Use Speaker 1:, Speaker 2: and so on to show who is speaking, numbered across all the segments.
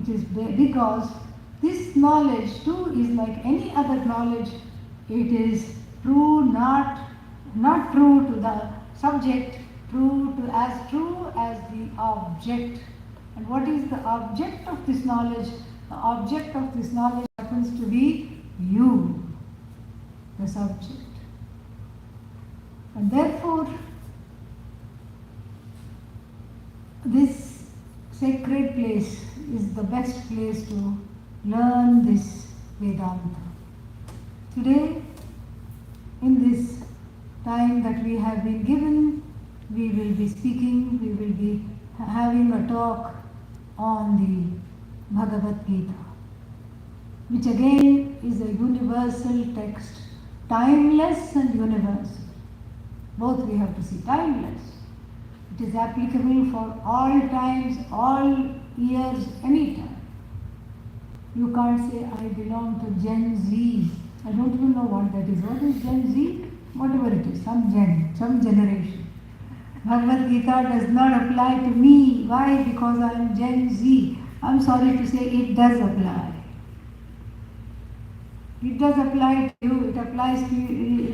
Speaker 1: It is because this knowledge too is like any other knowledge. It is true, not true to the subject, true as the object. And what is the object of this knowledge? The object of this knowledge happens to be you, the subject. And therefore, this sacred place is the best place to learn this Vedanta. Today, in this time that we have been given, we will be speaking, we will be having a talk on the Bhagavad Gita, which again is a universal text, timeless and universal. Both we have to see, timeless. It is applicable for all times, all years, any time. You can't say, I belong to Gen Z. I don't even know what that is. What is Gen Z? Whatever it is, some generation. Bhagavad Gita does not apply to me. Why? Because I am Gen Z. I'm sorry to say, it does apply. It does apply to you. It applies to you.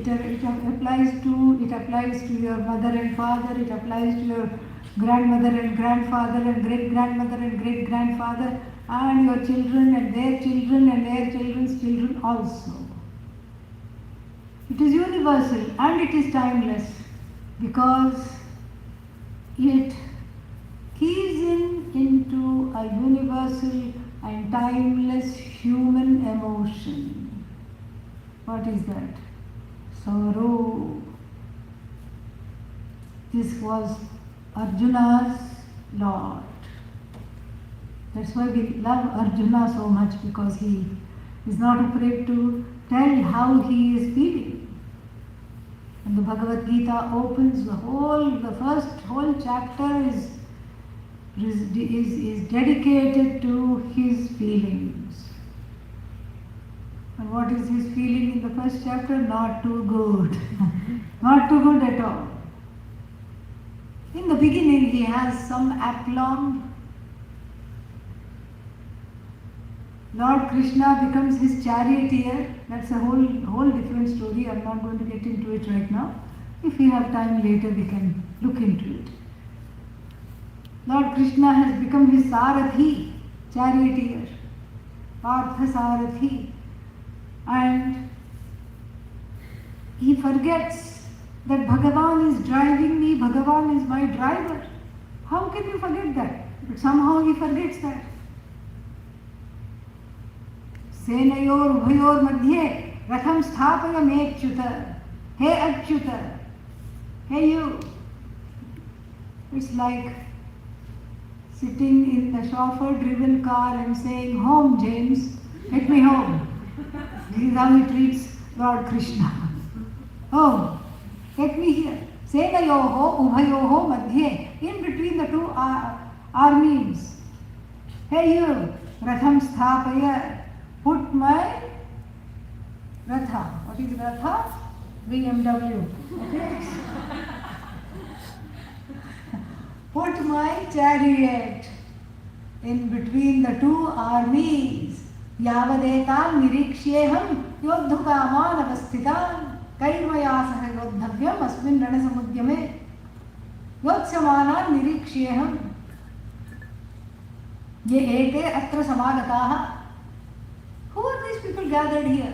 Speaker 1: It applies to your mother and father. It applies to your grandmother and grandfather and great grandmother and great grandfather, and your children and their children and their children's children also. It is universal and it is timeless because it keys into a universal and timeless human emotion. What is that? Sorrow. This was Arjuna's Lord. That's why we love Arjuna so much, because he is not afraid to tell how he is feeling. And the Bhagavad Gita opens the first whole chapter is dedicated to his feelings. And what is his feeling in the first chapter? Not too good. Not too good at all. In the beginning he has some aplomb. Lord Krishna becomes his charioteer. That's a whole different story. I'm not going to get into it right now. If we have time later, we can look into it. Lord Krishna has become his Sarathi, charioteer, Partha Sarathi. And he forgets that Bhagavan is driving me, Bhagavan is my driver. How can you forget that? But somehow he forgets that. सेनयोर उभयोर मध्ये रथम स्थापय मेच्युत हे Achyut hey you. It's like sitting in the chauffeur driven car and saying, home James, take me home. This is how he treats Lord Krishna. Home, take me here. Senayoho ubhayoho madhye, in between the two armies. Hey you, ratham sthapaya. Put my Ratha. What is Ratha? BMW. Okay? Put my chariot in between the two armies. Yavadetam nirikshyeham yodhukaman avasthitan kairmaya saha yodhavyam asmin ranasamudyame yodsamanan nirikshyeham ye ete atra samagataha. Who are these people gathered here?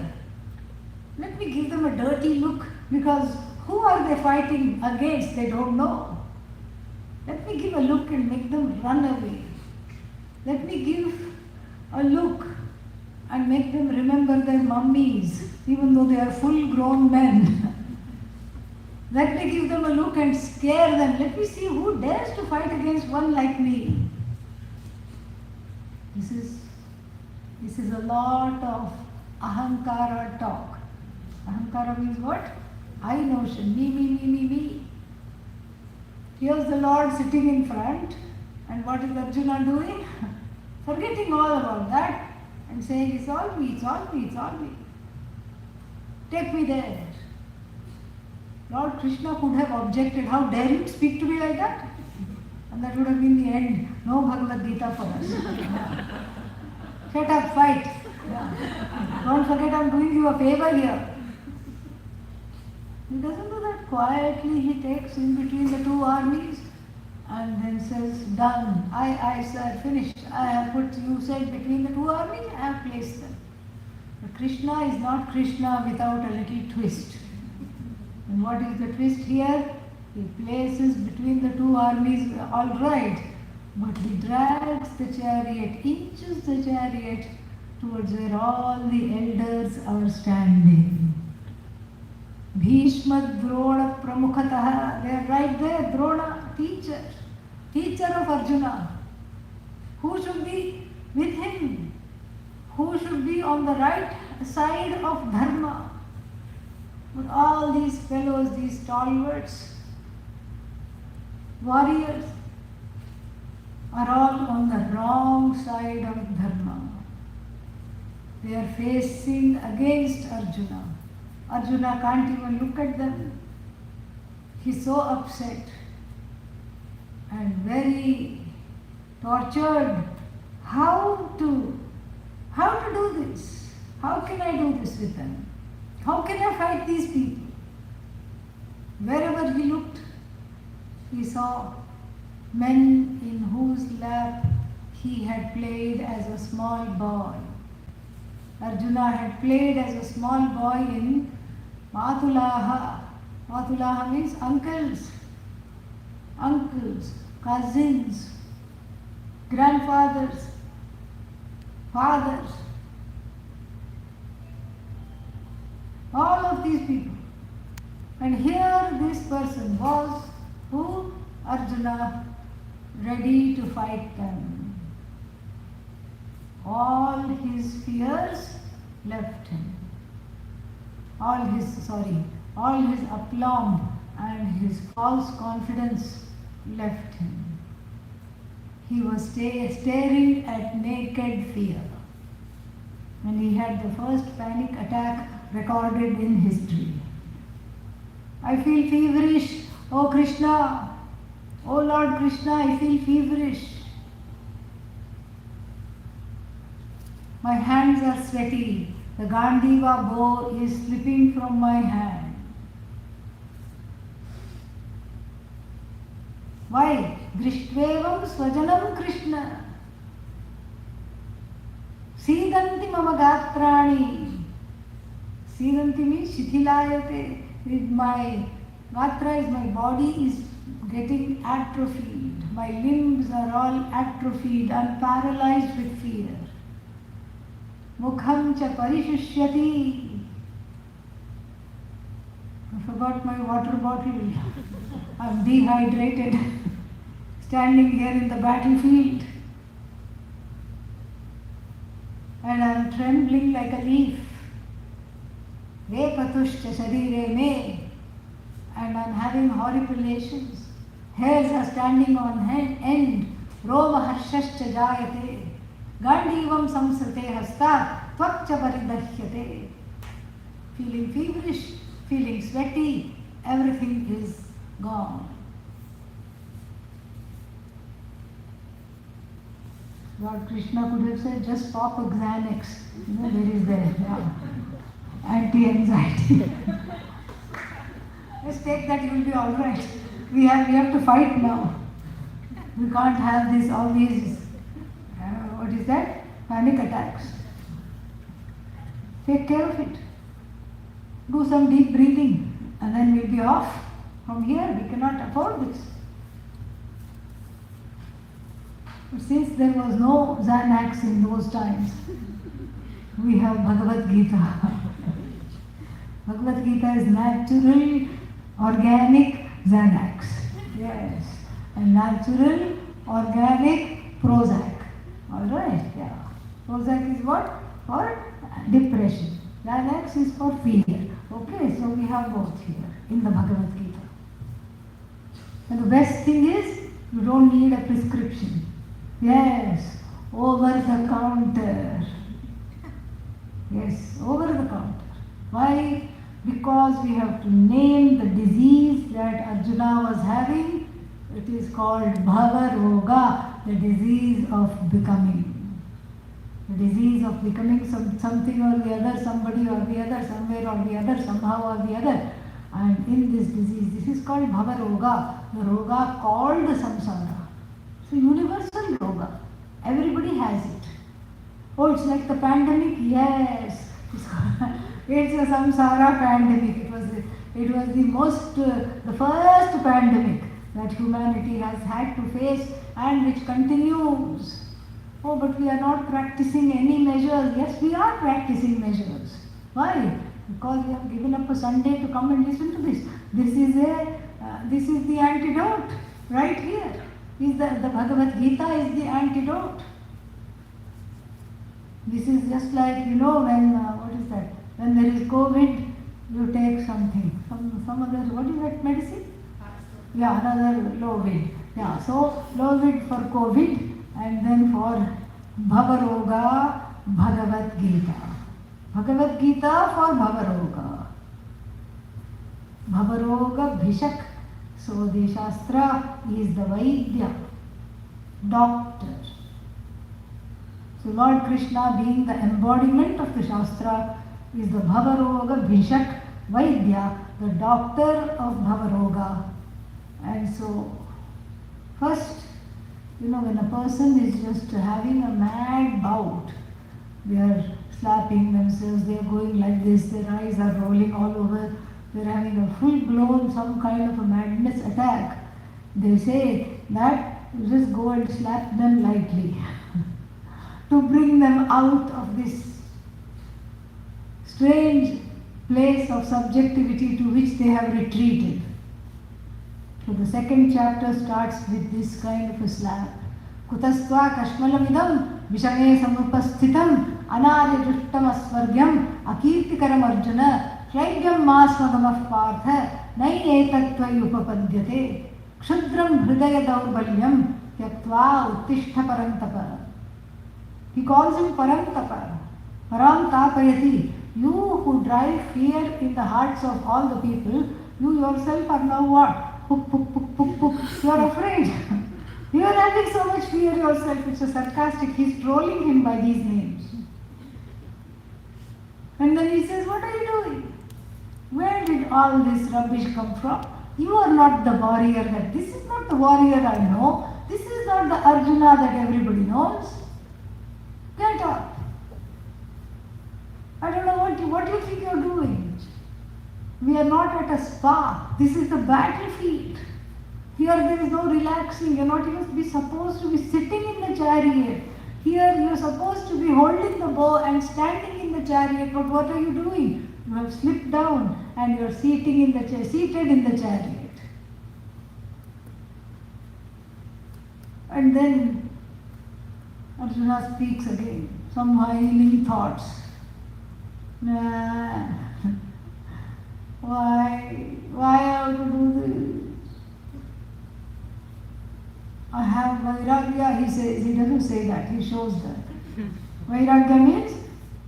Speaker 1: Let me give them a dirty look, because who are they fighting against? They don't know. Let me give a look and make them run away. Let me give a look and make them remember their mummies, even though they are full grown men. Let me give them a look and scare them. Let me see who dares to fight against one like me. This is a lot of ahankara talk. Ahankara means what? I notion, me. Here's the Lord sitting in front, and what is Arjuna doing? Forgetting all about that and saying, it's all me. Take me there. Lord Krishna could have objected, how dare you speak to me like that? And that would have been the end. No Bhagavad Gita for us. Shut up, fight. Yeah. Don't forget I'm doing you a favor here. He doesn't do that. Quietly he takes in between the two armies and then says, done. I sir, finished. I have put you said between the two armies, I have placed them. But Krishna is not Krishna without a little twist. And what is the twist here? He places between the two armies, all right, but he drags the chariot, inches the chariot towards where all the elders are standing. Bhishma, Drona, Pramukhataha, they are right there. Drona, teacher of Arjuna. Who should be with him? Who should be on the right side of Dharma? But all these fellows, these stalwarts, warriors, are all on the wrong side of Dharma. They are facing against Arjuna. Arjuna can't even look at them. He's so upset and very tortured. How to do this? How can I do this with them? How can I fight these people? Wherever he looked, he saw men in whose lap he had played as a small boy. Arjuna had played as a small boy in Matulaha. Matulaha means uncles, cousins, grandfathers, fathers. All of these people. And here this person was, who? Arjuna, ready to fight them. All his fears left him. All his aplomb and his false confidence left him. He was staring at naked fear. And he had the first panic attack recorded in history. I feel feverish, oh Krishna, oh Lord Krishna, I feel feverish. My hands are sweaty, the Gandiva bow is slipping from my hand. Why? Drishtvevam swajanam Krishna. Sidanti mama gatrani. Sidanti means shithilayate. My gatra is my body is getting atrophied. My limbs are all atrophied. I am paralyzed with fear. Mukham cha parishishyati. I forgot my water bottle. I am dehydrated. Standing here in the battlefield. And I am trembling like a leaf. Vepatushcha sharire me, and I am having horripilations. Hairs are standing on end. Roma harshascha jayate. Gandivam samsrate hasta tvakcha paridahyate. Feeling feverish, feeling sweaty, everything is gone. Lord Krishna could have said, just pop a Xanax. There is there. Yeah. Anti-anxiety. Just take that, you will be all right. We have to fight now. We can't have this, all these, what is that? Panic attacks. Take care of it. Do some deep breathing and then we'll be off from here. We cannot afford this. But since there was no Xanax in those times, we have Bhagavad Gita. Bhagavad Gita is natural, organic Xanax. Yes. And natural, organic Prozac. Alright, yeah. Prozac is what? For depression. Xanax is for fear. Okay, so we have both here in the Bhagavad Gita. And the best thing is, you don't need a prescription. Yes, over the counter. Yes, over the counter. Why? Because we have to name the disease that Arjuna was having. It is called Bhava Roga, the disease of becoming. The disease of becoming something or the other, somebody or the other, somewhere or the other, somehow or the other. And in this disease, this is called Bhava Roga, the Roga called the Samsara. So universal Roga. Everybody has it. Oh, it's like the pandemic? Yes. It's a Samsara pandemic. It was the first pandemic that humanity has had to face and which continues. Oh, but we are not practicing any measures. Yes, we are practicing measures. Why? Because we have given up a Sunday to come and listen to this. This is the antidote right here. The Bhagavad Gita is the antidote. This is just like, when, what is that? When there is COVID, you take something. Some other, what is that medicine? Yeah, another Lovid. Yeah, so Lovid for COVID and then for Bhavaroga, Bhagavad Gita. Bhagavad Gita for Bhavaroga. Bhavaroga Bhishak. So the Shastra is the Vaidya, doctor. So Lord Krishna being the embodiment of the Shastra is the Bhavaroga Bhishak Vaidya, the doctor of Bhavaroga. And so first, when a person is just having a mad bout, they are slapping themselves, they are going like this, their eyes are rolling all over, they are having a full-blown some kind of a madness attack. They say that you just go and slap them lightly to bring them out of this strange place of subjectivity to which they have retreated. So the second chapter starts with this kind of a slap. Kutastva kashmalamidam vishame samupasthitam anarya drishtam asvargyam akirtikaram arjuna klaivyam masmagamah partha nai etatvai upapadyate kshudram hridaya daurbalyam tyaktva uttishta parantapa. He calls him parantapa, param tapayati. You who drive fear in the hearts of all the people, you yourself are now what? Puk, puk, puk, puk, puk. You are afraid. You are having so much fear yourself. It's a sarcastic. He's trolling him by these names. And then he says, what are you doing? Where did all this rubbish come from? You are not the warrior this is not the warrior I know. This is not the Arjuna that everybody knows. Get up. I don't know what you think you are doing. We are not at a spa. This is the battlefield. Here there is no relaxing. You are not even supposed to be sitting in the chariot. Here you are supposed to be holding the bow and standing in the chariot. But what are you doing? You have slipped down and you are seated in the chariot. And then Arjuna speaks again. Some whining thoughts. Nah. Why I have to do this? I have Vairagya, he says. He doesn't say that, he shows that. Vairagya means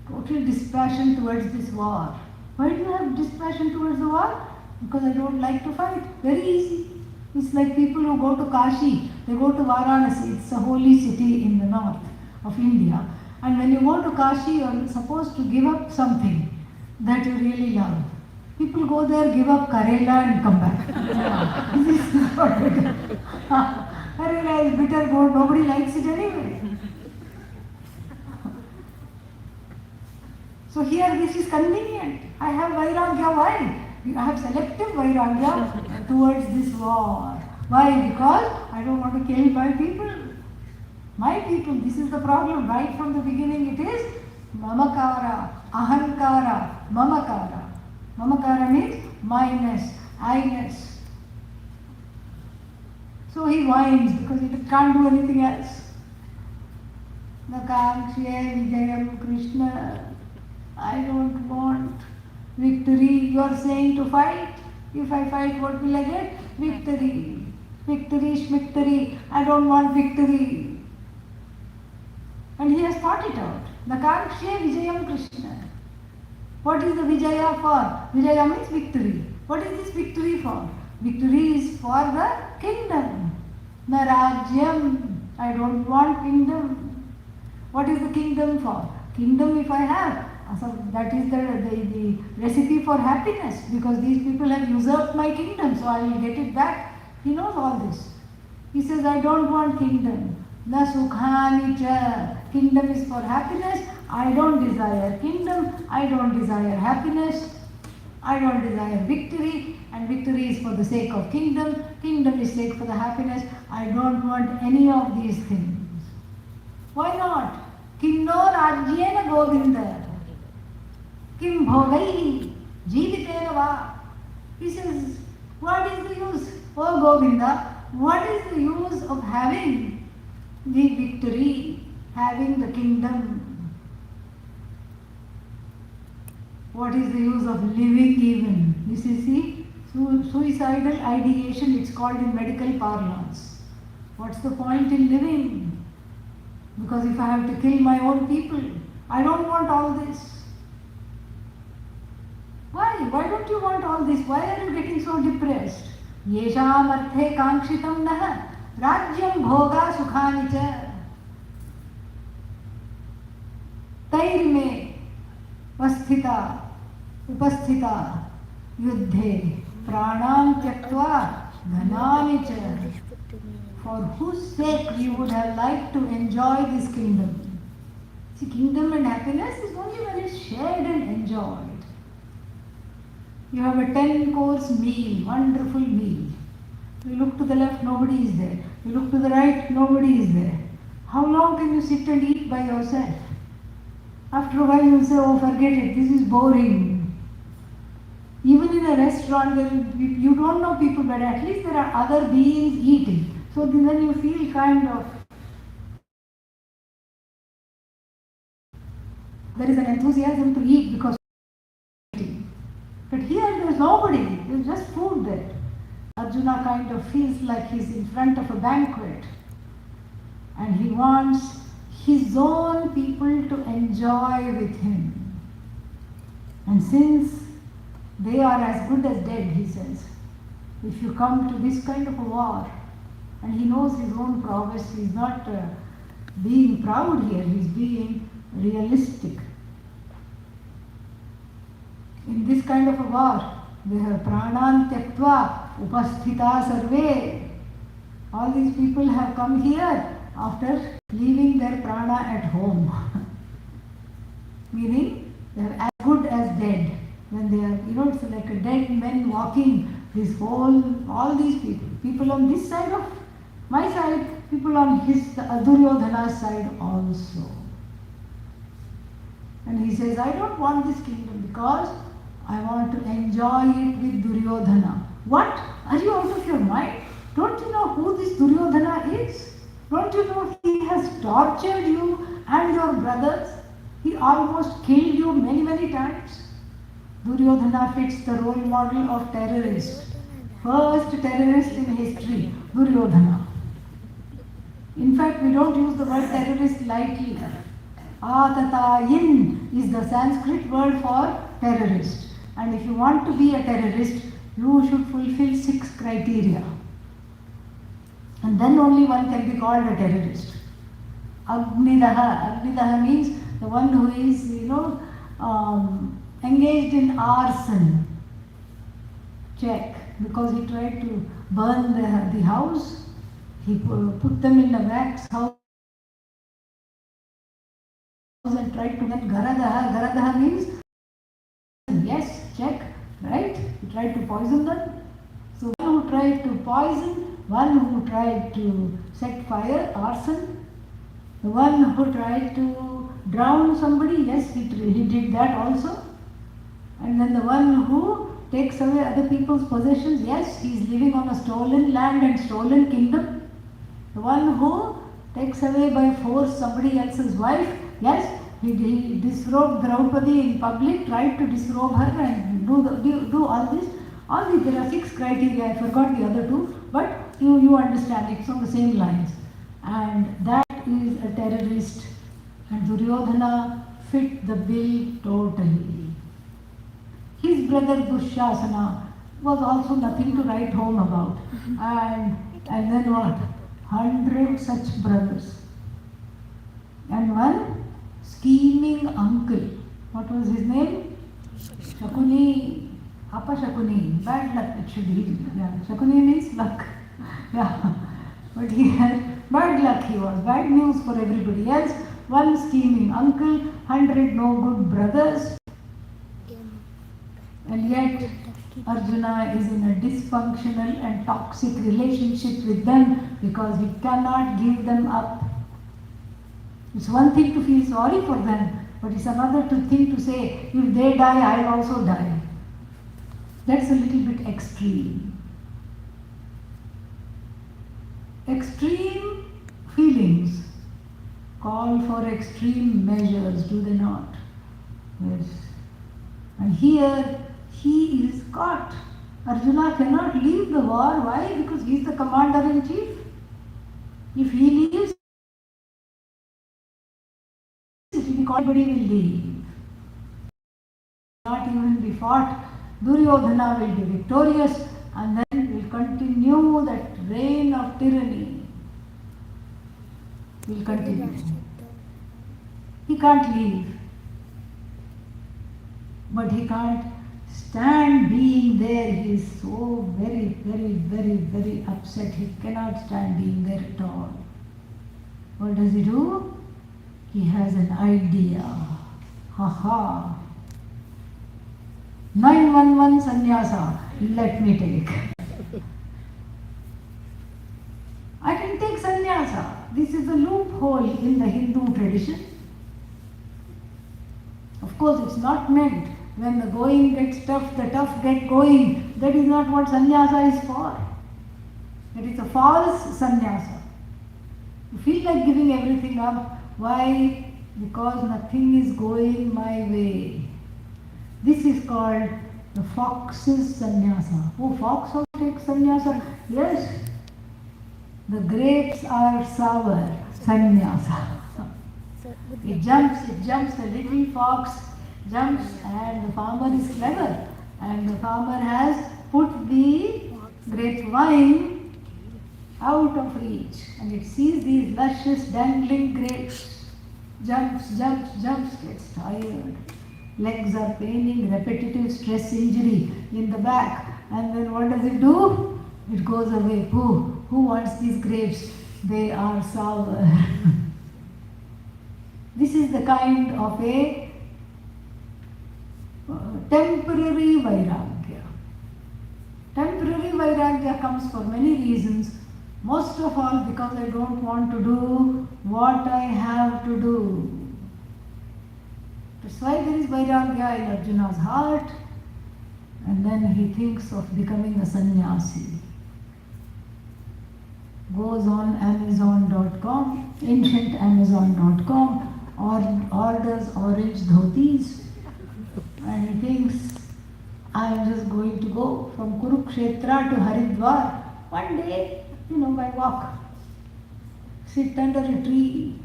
Speaker 1: total dispassion towards this war. Why do you have dispassion towards the war? Because I don't like to fight. Very easy. It's like people who go to Kashi, they go to Varanasi, it's a holy city in the north of India. And when you go to Kashi, you are supposed to give up something that you really love. People go there, give up Karela and come back. This is what it is. Karela is bitter gourd, nobody likes it anyway. So here this is convenient. I have Vairagya. Why? I have selective Vairagya towards this war. Why? Because I don't want to kill my people. My people, this is the problem. Right from the beginning it is Mamakara, Ahankara, Mamakara. Mamakara means minus, I-ness. So he whines because he can't do anything else. Nakankshya Vijayam Krishna. I don't want victory. You are saying to fight. If I fight, what will I get? Victory. Victory, shmictory. I don't want victory. And he has thought it out. Nakankshya Vijayam Krishna. What is the Vijaya for? Vijaya means victory. What is this victory for? Victory is for the kingdom. Narajyam. I don't want kingdom. What is the kingdom for? Kingdom if I have, so that is the recipe for happiness, because these people have usurped my kingdom, so I will get it back. He knows all this. He says, I don't want kingdom. Na sukhani cha. Kingdom is for happiness. I don't desire kingdom. I don't desire happiness. I don't desire victory. And victory is for the sake of kingdom. Kingdom is sake for the happiness. I don't want any of these things. Why not? Kimno rajyena govinda. Kim bhogaihi jeevitena va. He says, what is the use? Oh Govinda, what is the use of having the victory, having the kingdom? What is the use of living even? This is the suicidal ideation, it's called in medical parlance. What's the point in living? Because if I have to kill my own people, I don't want all this. Why? Why don't you want all this? Why are you getting so depressed? Yesham arthe kangshitam nah rajyam bhoga sukhani cha tair me upasthita yuddhe pranam tyaktva dhanani cha. For whose sake you would have liked to enjoy this kingdom? See, kingdom and happiness is only when it's shared and enjoyed. You have a 10-course meal, wonderful meal. You look to the left, nobody is there. You look to the right, nobody is there. How long can you sit and eat by yourself? After a while you say, oh forget it, this is boring. Even in a restaurant where you don't know people, but at least there are other beings eating. So then you feel kind of, there is an enthusiasm to eat because but here there is nobody, there is just food there. Arjuna kind of feels like he is in front of a banquet and he wants his own people to enjoy with him. And since they are as good as dead, he says, if you come to this kind of a war, and he knows his own prowess, he is not being proud here, he is being realistic. In this kind of a war, they have pranan tyaktva upasthita sarve. All these people have come here after leaving their prana at home. Meaning, they are as good as dead. When they are, it's like a dead men walking, all these people on this side of my side, people on Duryodhana's side also. And he says, I don't want this kingdom because I want to enjoy it with Duryodhana. What? Are you out of your mind? Don't you know who this Duryodhana is? Don't you know he has tortured you and your brothers? He almost killed you many, many times. Duryodhana fits the role model of terrorist. First terrorist in history, Duryodhana. In fact, we don't use the word terrorist lightly. Atatayin is the Sanskrit word for terrorist. And if you want to be a terrorist, you should fulfill 6 criteria. And then only one can be called a terrorist. Agnidaha. Agnidaha means the one who is, engaged in arson. Check. Because he tried to burn the house. He put them in a wax house and tried to get Garadaha. Garadaha means yes, check, right? He tried to poison them. So one who tried to poison, one who tried to set fire, arson, the one who tried to drown somebody, yes, he did that also. And then the one who takes away other people's possessions, yes, he is living on a stolen land and stolen kingdom. The one who takes away by force somebody else's wife, yes, he disrobed Draupadi in public, tried to disrobe her and do all this. All these, there are 6 criteria, I forgot the other 2, but you understand, it's on the same lines. And that is a terrorist, and Duryodhana fit the bill totally. His brother Dushasana was also nothing to write home about. And then what? 100 such brothers. And one uncle. What was his name? Shakuni. Appa Shakuni. Bad luck it should be. Yeah. Shakuni means luck. Yeah. But he had bad luck he was. Bad news for everybody else. One scheming uncle, 100 no good brothers. And yet Arjuna is in a dysfunctional and toxic relationship with them because he cannot give them up. It's one thing to feel sorry for them, but it's another thing to say, if they die, I'll also die. That's a little bit extreme. Extreme feelings call for extreme measures, do they not? Yes. And here he is caught. Arjuna cannot leave the war. Why? Because he is the commander-in-chief. If he leaves, everybody will leave. Not even be fought. Duryodhana will be victorious and then will continue that reign of tyranny. Will continue. He can't leave. But he can't stand being there. He is so very upset. He cannot stand being there at all. What does he do? He has an idea. Ha. 911 sannyasa. Let me take. I can take sannyasa. This is a loophole in the Hindu tradition. Of course, it's not meant when the going gets tough, the tough get going. That is not what sannyasa is for. It is a false sannyasa. You feel like giving everything up. Why? Because nothing is going my way. This is called the Fox's sannyasa. Oh, fox also takes sannyasa? Yes. The grapes are sour. Sannyasa. It jumps, the little fox jumps, and the farmer is clever. And the farmer has put the grapevine out of reach. And it sees these luscious dangling grapes. Jumps, gets tired. Legs are paining, repetitive stress injury in the back. And then what does it do? It goes away. Who wants these grapes? They are sour. This is the kind of a temporary vairagya. Temporary vairagya comes for many reasons. Most of all because I don't want to do what I have to do. That's why there is vairagya in Arjuna's heart. And then he thinks of becoming a sannyasi. Goes on Amazon.com, ancientamazon.com, orders orange dhotis, and he thinks, I am just going to go from Kurukshetra to Haridwar one day, by walk, sit under a tree,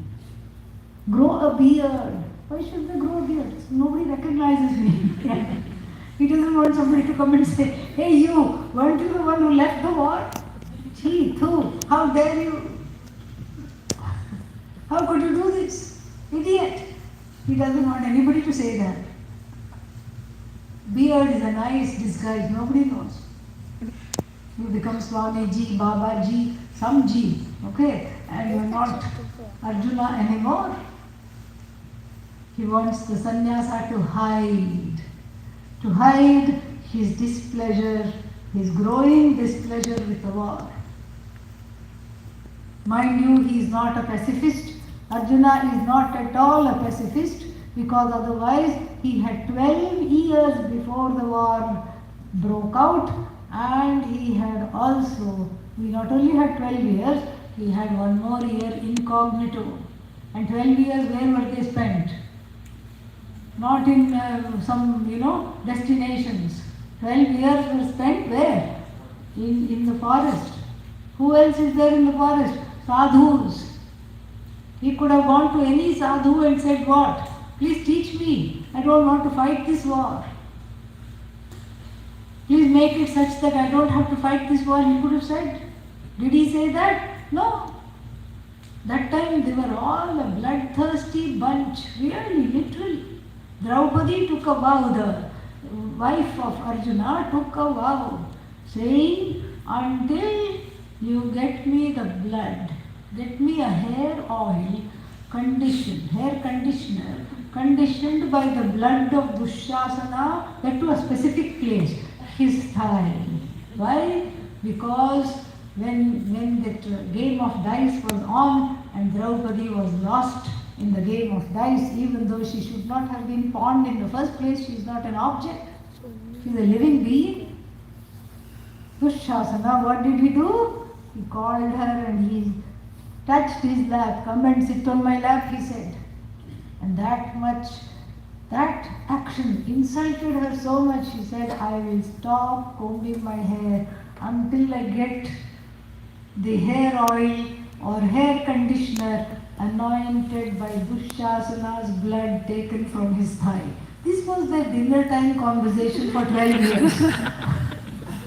Speaker 1: grow a beard. Why should they grow a beard? Nobody recognizes me. He doesn't want somebody to come and say, hey you, weren't you the one who left the war? Gee, how dare you? How could you do this? Idiot. He doesn't want anybody to say that. Beard is a nice disguise, nobody knows. You become Swamiji, Babaji, some Ji, okay? And you are not Arjuna anymore. He wants the sannyasa to hide his displeasure, his growing displeasure with the war. Mind you, he is not a pacifist. Arjuna is not at all a pacifist, because otherwise he had 12 years before the war broke out, and he not only had 12 years, he had one more year incognito. And 12 years, where were they spent? Not in some, destinations. 12 years were spent where? In the forest. Who else is there in the forest? Sadhus. He could have gone to any sadhu and said, what? Please teach me. I don't want to fight this war. Please make it such that I don't have to fight this war. He could have said. Did he say that? No. That time they were all a bloodthirsty bunch, really, literally. Draupadi took a vow, the wife of Arjuna took a vow, saying, until you get me the blood, get me a hair oil, hair conditioner, conditioned by the blood of Dushasana, that to a specific place, his thigh. Why? Because when that game of dice was on and Draupadi was lost in the game of dice, even though she should not have been pawned in the first place, she is not an object, she is a living being. Dushasana, what did he do? He called her and he touched his lap. Come and sit on my lap, he said. And that action insulted her so much, she said, I will stop combing my hair until I get the hair oil or hair conditioner anointed by Dushasana's blood taken from his thigh. This was their dinner time conversation for 12 years.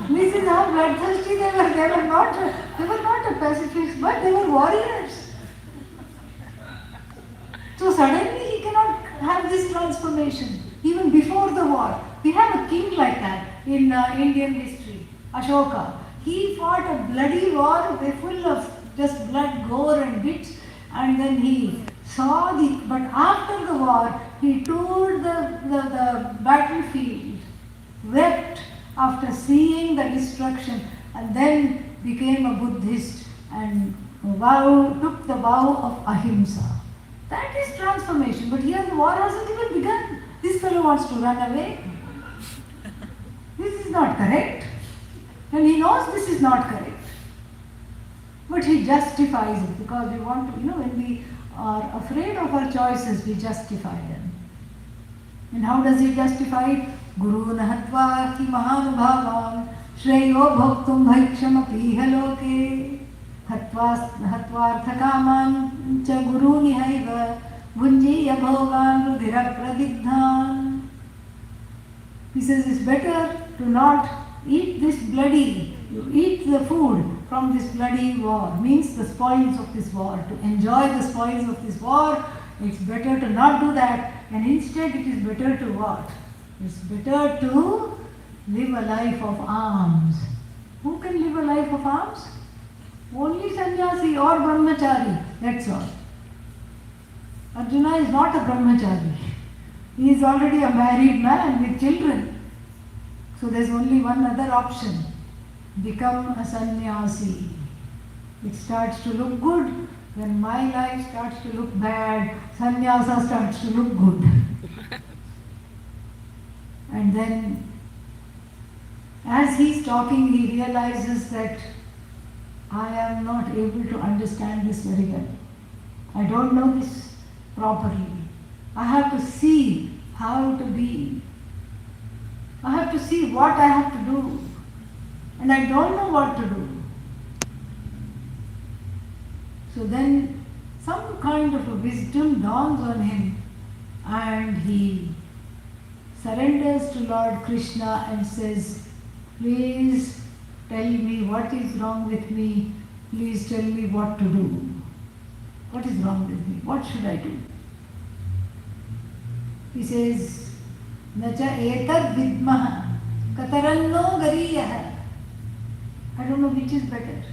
Speaker 1: This is how bloodthirsty they were. They were not a pacifists, but they were warriors. So suddenly he cannot have this transformation. Even before the war, we have a king like that in Indian history, Ashoka. He fought a bloody war full of just blood, gore and bits, and then he saw but after the war, he toured the battlefield, wept after seeing the destruction, and then became a Buddhist and took the vow of ahimsa. That is transformation. But here the war hasn't even begun. This fellow wants to run away. This is not correct. And he knows this is not correct. But he justifies it because we want to, when we are afraid of our choices, we justify them. And how does he justify it? Guru nahatva ki mahanubhavam shreyo bhoktum bhaikshamapi haloke hatvarthakaman cha guru nihaiva vunjiya bhogan rudhira pradigdhan. He says it's better to not eat this bloody, you eat the food from this bloody war, means the spoils of this war. To enjoy the spoils of this war, it's better to not do that, and instead it is better to what? It's better to live a life of alms. Who can live a life of alms? Only sannyasi or brahmachari, that's all. Arjuna is not a brahmachari. He is already a married man with children. So there's only one other option. Become a sannyasi. It starts to look good. When my life starts to look bad, sannyasa starts to look good. And then, as he's talking, he realizes that I am not able to understand this very well. I don't know this properly. I have to see how to be. I have to see what I have to do. And I don't know what to do. So then some kind of a wisdom dawns on him and he surrenders to Lord Krishna and says, please tell me what is wrong with me. Please tell me what to do. What is wrong with me? What should I do? He says, Nacha etad vidmaha kataranno gariyah. I don't know which is better.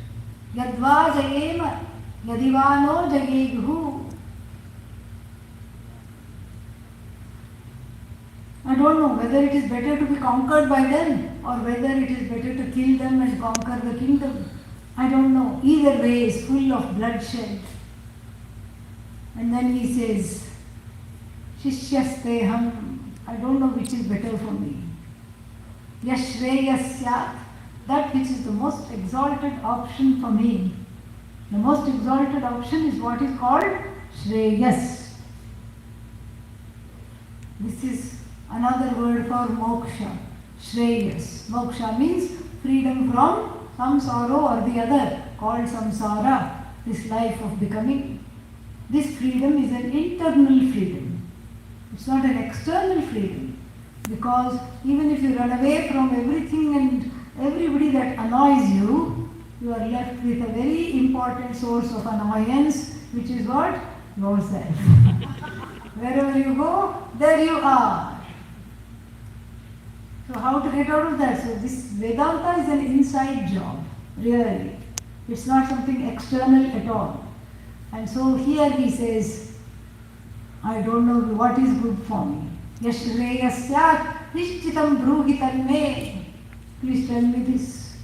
Speaker 1: Yadva jayema yadivano jayeghu. I don't know whether it is better to be conquered by them or whether it is better to kill them and conquer the kingdom. I don't know. Either way is full of bloodshed. And then he says, Shishyasteham. I don't know which is better for me. Yashreyasya. That which is the most exalted option for me. The most exalted option is what is called Shreyas. This is another word for moksha. Shreyas. Moksha means freedom from some sorrow or the other, called samsara, this life of becoming. This freedom is an internal freedom. It's not an external freedom. Because even if you run away from everything and everybody that annoys you, you are left with a very important source of annoyance, which is what? Yourself. Wherever you go, there you are. So how to get out of that? So this Vedanta is an inside job, really. It's not something external at all. And so here he says, I don't know what is good for me. Yashreyasya nishchitam bruhi tanme. Please tell me this.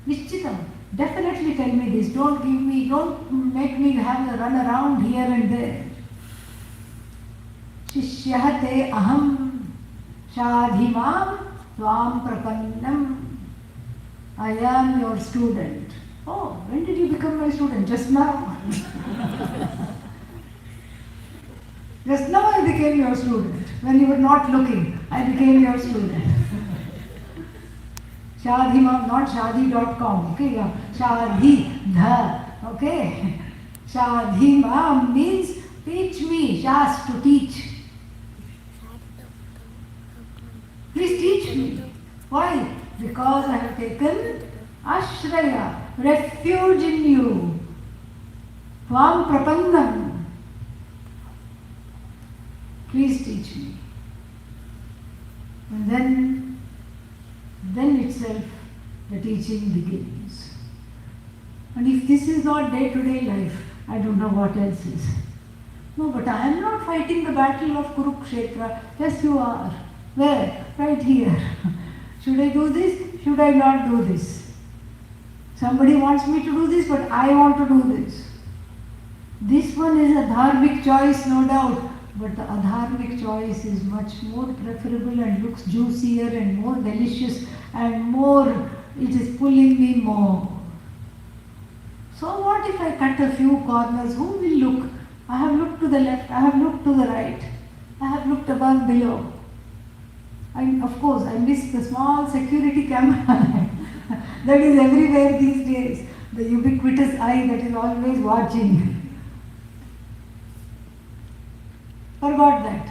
Speaker 1: Nishchitam. Definitely tell me this. Don't make me have a run around here and there. Shishyahate aham shadhimam tvam prapannam. I am your student. Oh, when did you become my student? Just now. Just now I became your student. When you were not looking, I became your student. Shadhimam, not shadi.com. Okay, yeah. Shadhi, dha. Okay. Shadhimam means teach me. Shas, to teach. Please teach me. Why? Because I have taken ashraya, refuge in you. Tvam prapannam. Please teach me. And then itself the teaching begins. And if this is not day-to-day life, I don't know what else is. No, but I am not fighting the battle of Kurukshetra. Yes, you are. Where? Right here. Should I do this? Should I not do this? Somebody wants me to do this, but I want to do this. This one is a dharmic choice, no doubt. But the adharmic choice is much more preferable and looks juicier and more delicious and more, it is pulling me more. So what if I cut a few corners? Who will look? I have looked to the left, I have looked to the right, I have looked above, below. Of course, I miss the small security camera that is everywhere these days. The ubiquitous eye that is always watching. Forgot that.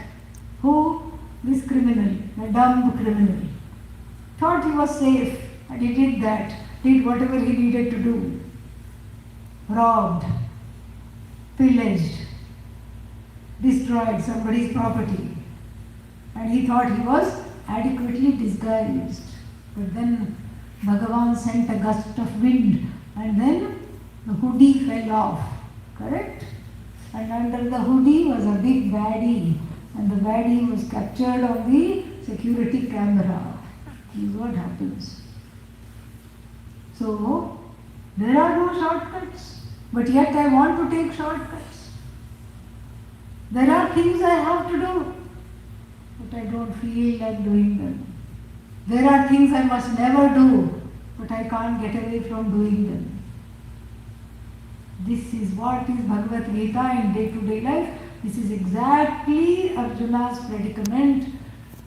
Speaker 1: Who? This criminal, the dumb criminal. Thought he was safe and he did that, did whatever he needed to do. Robbed, pillaged, destroyed somebody's property. And he thought he was adequately disguised. But then Bhagavan sent a gust of wind and then the hoodie fell off. Correct? And under the hoodie was a big baddie, and the baddie was captured on the security camera. This is what happens. So, there are no shortcuts, but yet I want to take shortcuts. There are things I have to do, but I don't feel like doing them. There are things I must never do, but I can't get away from doing them. This is what is Bhagavad Gita in day-to-day life. This is exactly Arjuna's predicament.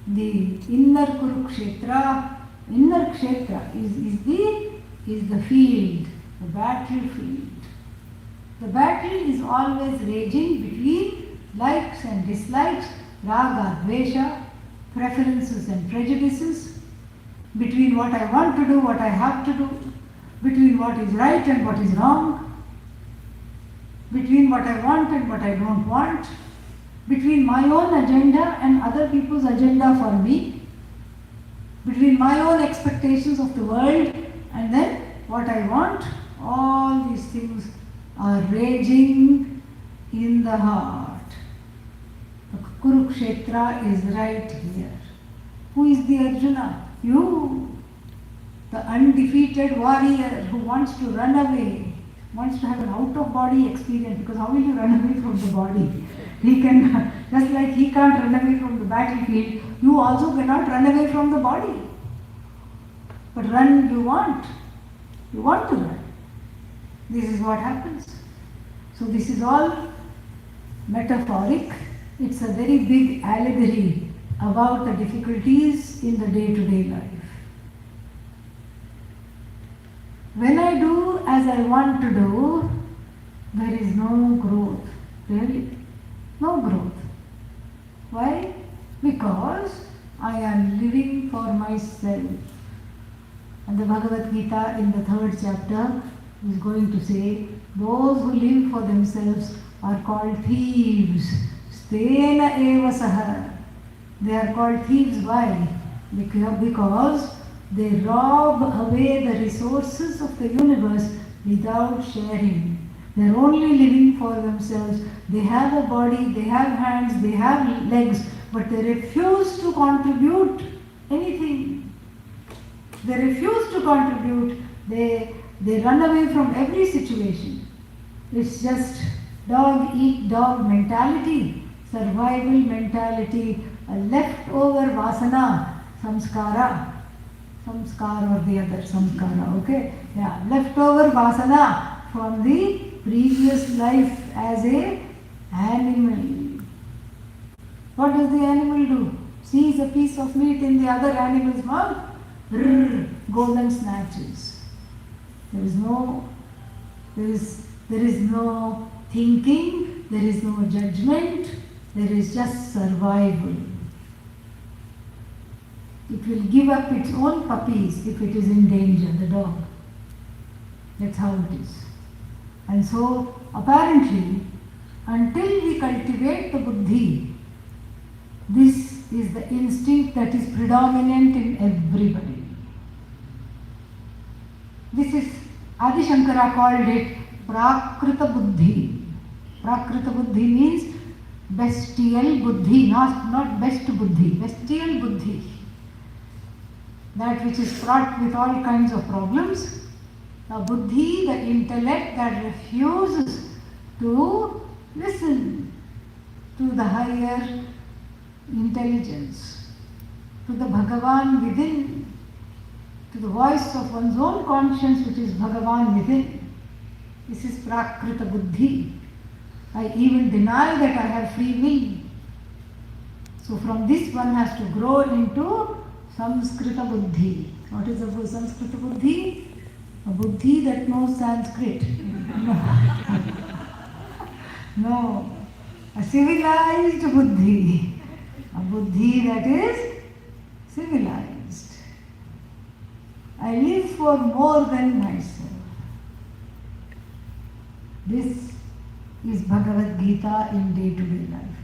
Speaker 1: The inner Kurukshetra, inner Kshetra is the field, the battlefield. The battle is always raging between likes and dislikes, raga, dvesha, preferences and prejudices, between what I want to do, what I have to do, between what is right and what is wrong, between what I want and what I don't want, between my own agenda and other people's agenda for me, between my own expectations of the world and then what I want. All these things are raging in the heart. The Kurukshetra is right here. Who is the Arjuna? You, the undefeated warrior who wants to run away, wants to have an out-of-body experience, because how will you run away from the body? He can, just like he can't run away from the battlefield, you also cannot run away from the body. But run you want. You want to run. This is what happens. So this is all metaphoric. It's a very big allegory about the difficulties in the day-to-day life. When I do as I want to do, there is no growth. Really? No growth. Why? Because I am living for myself. And the Bhagavad Gita in the 3rd chapter is going to say, those who live for themselves are called thieves. Stena eva saha. They are called thieves. Why? Because they rob away the resources of the universe without sharing. They are only living for themselves. They have a body, they have hands, they have legs, but they refuse to contribute anything. They refuse to contribute. They run away from every situation. It's just dog eat dog mentality, survival mentality, a leftover vasana, samskara or the other samskara, okay? Yeah, leftover vasana from the previous life as a animal. What does the animal do? Sees a piece of meat in the other animal's mouth, goes and snatches. There is no thinking, there is no judgment, there is just survival. It will give up its own puppies if it is in danger, the dog. That's how it is. And so, apparently, until we cultivate the buddhi, this is the instinct that is predominant in everybody. This is, Adi Shankara called it prakrita buddhi. Prakrita buddhi means bestial buddhi, not best buddhi, bestial buddhi. That which is fraught with all kinds of problems. The buddhi, the intellect that refuses to listen to the higher intelligence, to the Bhagavan within, to the voice of one's own conscience, which is Bhagavan within. This is prakrita buddhi. I even deny that I have free will. So from this one has to grow into samskrita buddhi. What is the samskrita buddhi? A buddhi that knows Sanskrit. No. A civilized buddhi. A buddhi that is civilized. I live for more than myself. This is Bhagavad Gita in day-to-day life.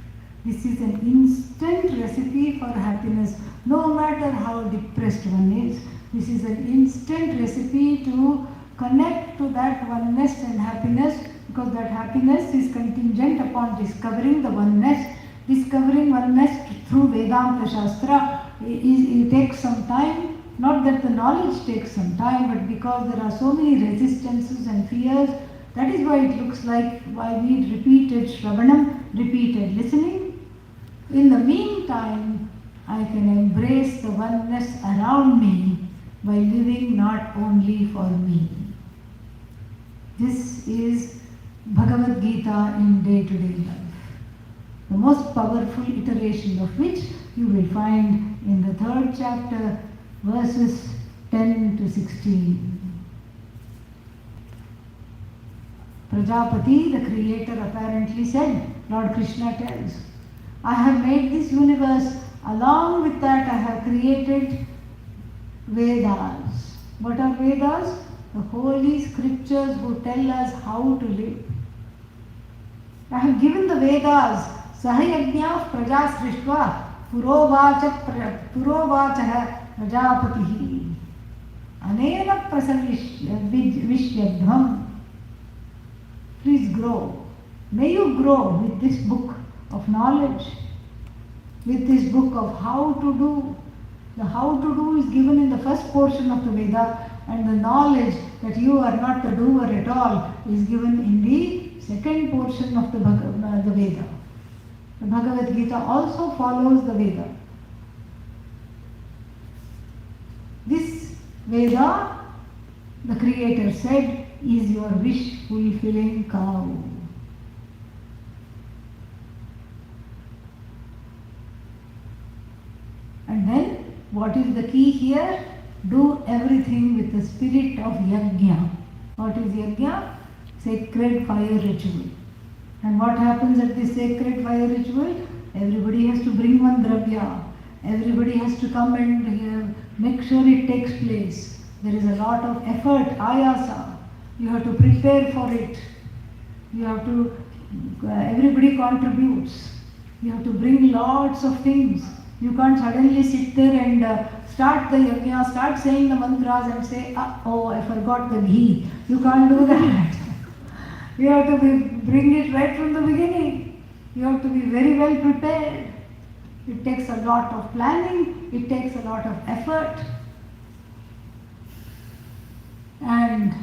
Speaker 1: This is an instant recipe for happiness, no matter how depressed one is. This is an instant recipe to connect to that oneness and happiness, because that happiness is contingent upon discovering the oneness. Discovering oneness through Vedanta Shastra, it takes some time. Not that the knowledge takes some time, but because there are so many resistances and fears, that is why it looks like why we need repeated Shravanam, repeated listening. In the meantime, I can embrace the oneness around me by living not only for me. This is Bhagavad Gita in day-to-day life. The most powerful iteration of which you will find in the 3rd chapter, verses 10 to 16. Prajapati, the creator, apparently said, Lord Krishna tells, I have made this universe, along with that I have created Vedas. What are Vedas? The holy scriptures who tell us how to live. I have given the Vedas, Sahayajna Praja Srishtva, Purovachah Prajapatihi, Anena Prasavishyadvam. Please grow. May you grow with this book of knowledge, with this book of how to do. The how to do is given in the first portion of the Veda, and the knowledge that you are not the doer at all is given in the second portion of the Veda. The Bhagavad Gita also follows the Veda. This Veda, the Creator said, is your wish-fulfilling cow. And then, what is the key here? Do everything with the spirit of yajna. What is yajna? Sacred fire ritual. And what happens at this sacred fire ritual? Everybody has to bring one dravya. Everybody has to come and make sure it takes place. There is a lot of effort, ayasa. You have to prepare for it. You have to everybody contributes. You have to bring lots of things. You can't suddenly sit there and start the yajna, start saying the mantras and say, oh, I forgot the ghee. You can't do that. You have to bring it right from the beginning. You have to be very well prepared. It takes a lot of planning, it takes a lot of effort. And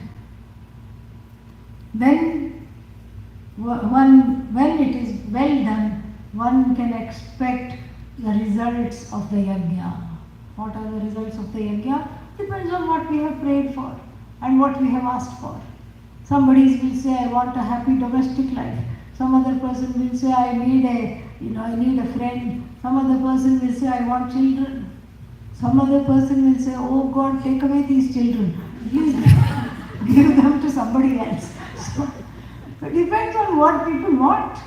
Speaker 1: then when it is well done, one can expect the results of the yajna. What are the results of the yajna? Depends on what we have prayed for and what we have asked for. Somebody will say, I want a happy domestic life. Some other person will say, I need a friend. Some other person will say, I want children. Some other person will say, oh God, take away these children. Please give them to somebody else. So it depends on what people want.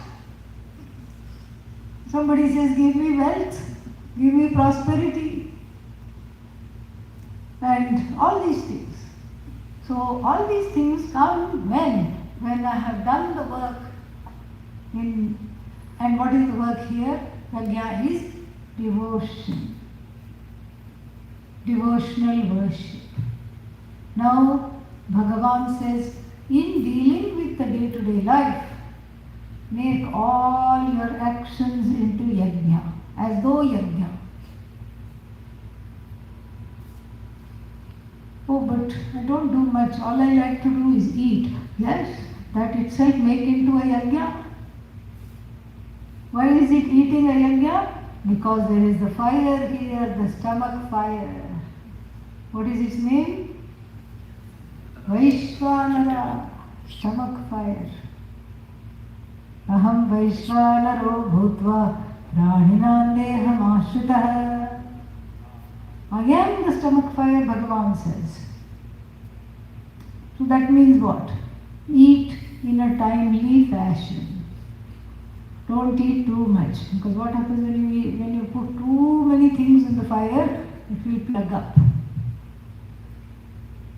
Speaker 1: Somebody says, give me wealth, give me prosperity, and all these things. So all these things come when I have done the work and what is the work here? Yajna is devotion, devotional worship. Now Bhagavan says, in dealing with the day-to-day life, make all your actions into yajna, as though yajna. Oh, but I don't do much. All I like to do is eat. Yes, that itself make into a yajna. Why is it eating a yajna? Because there is the fire here, the stomach fire. What is its name? Vaishvanara, stomach fire. Aham Vaishvanaro bhutva praninam deham ashritah. Again the stomach fire, Bhagavan says. So that means what? Eat in a timely fashion. Don't eat too much, because what happens when you put too many things in the fire, it will plug up.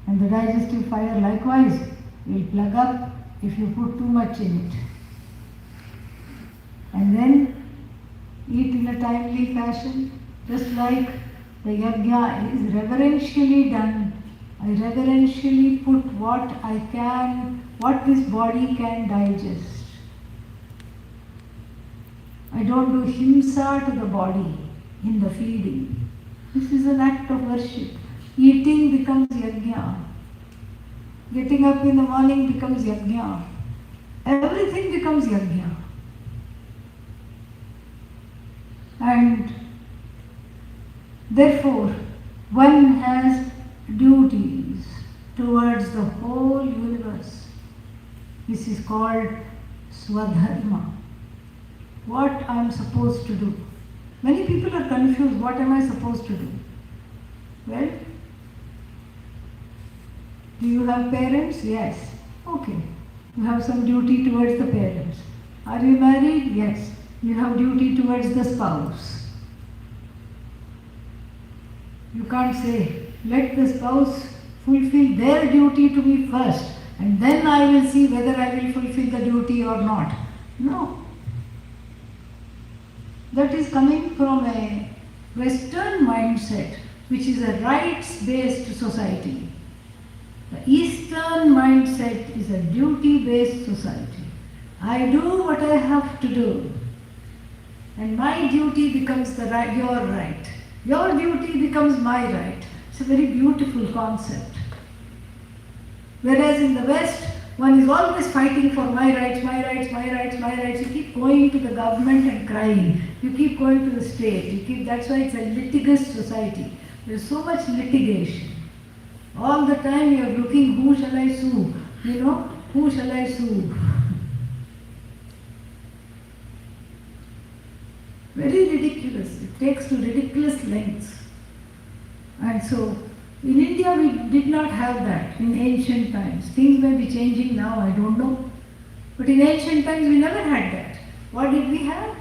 Speaker 1: And the digestive fire likewise will plug up if you put too much in it. And then eat in a timely fashion, just like the yajna is reverentially done. I reverentially put what I can, what this body can digest. I don't do himsa to the body in the feeding. This is an act of worship. Eating becomes yajna. Getting up in the morning becomes yajna. Everything becomes yajna. And therefore, one has duties towards the whole universe. This is called swadharma. What I am supposed to do. Many people are confused. What am I supposed to do? Well, do you have parents? Yes. Okay. You have some duty towards the parents. Are you married? Yes. You have duty towards the spouse. You can't say, let the spouse fulfill their duty to me first, and then I will see whether I will fulfill the duty or not. No. That is coming from a Western mindset, which is a rights-based society. The Eastern mindset is a duty-based society. I do what I have to do, and my duty becomes your right. Your duty becomes my right. It's a very beautiful concept. Whereas in the West, one is always fighting for my rights, my rights, my rights, my rights. You keep going to the government and crying. You keep going to the state. That's why it's a litigious society. There's so much litigation. All the time you are looking, who shall I sue? Who shall I sue? Very ridiculous. It takes to ridiculous lengths. And so, in India we did not have that in ancient times. Things may be changing now, I don't know. But in ancient times we never had that. What did we have?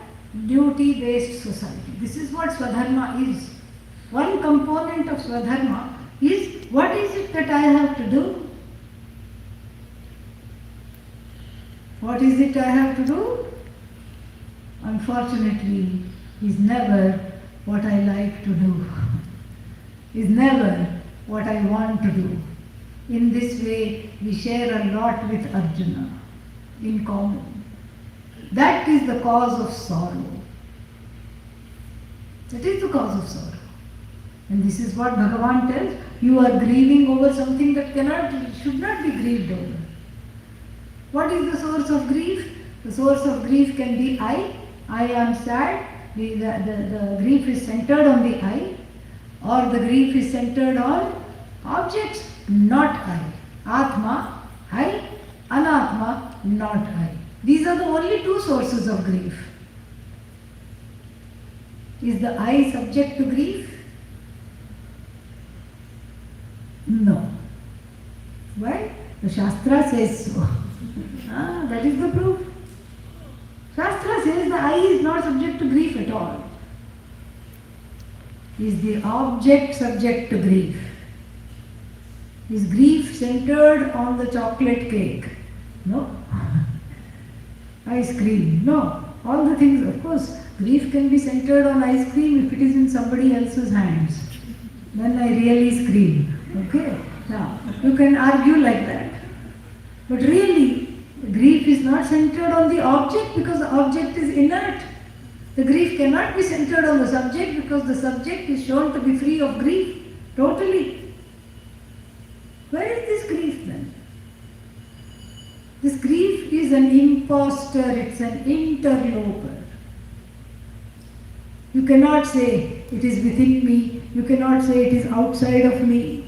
Speaker 1: Duty-based society. This is what Swadharma is. One component of Swadharma is, what is it that I have to do? What is it I have to do? Unfortunately, is never what I like to do. Is never what I want to do. In this way, we share a lot with Arjuna in common. That is the cause of sorrow. That is the cause of sorrow. And this is what Bhagavan tells, you are grieving over something that should not be grieved over. What is the source of grief? The source of grief can be I am sad, the grief is centered on the I, or the grief is centered on objects, not I. Atma, I, Anatma, not I. These are the only two sources of grief. Is the I subject to grief? No. Why? The Shastra says so. That is the proof. Shastra says the I is not subject to grief at all. Is the object subject to grief? Is grief centered on the chocolate cake? No. Ice cream? No. All the things, of course, grief can be centered on ice cream if it is in somebody else's hands. Then I really scream. Okay? Now, you can argue like that. But really, grief is not centered on the object because the object is inert. The grief cannot be centered on the subject because the subject is shown to be free of grief. Totally. Where is this grief then? This grief is an impostor, it's an interloper. You cannot say it is within me, you cannot say it is outside of me.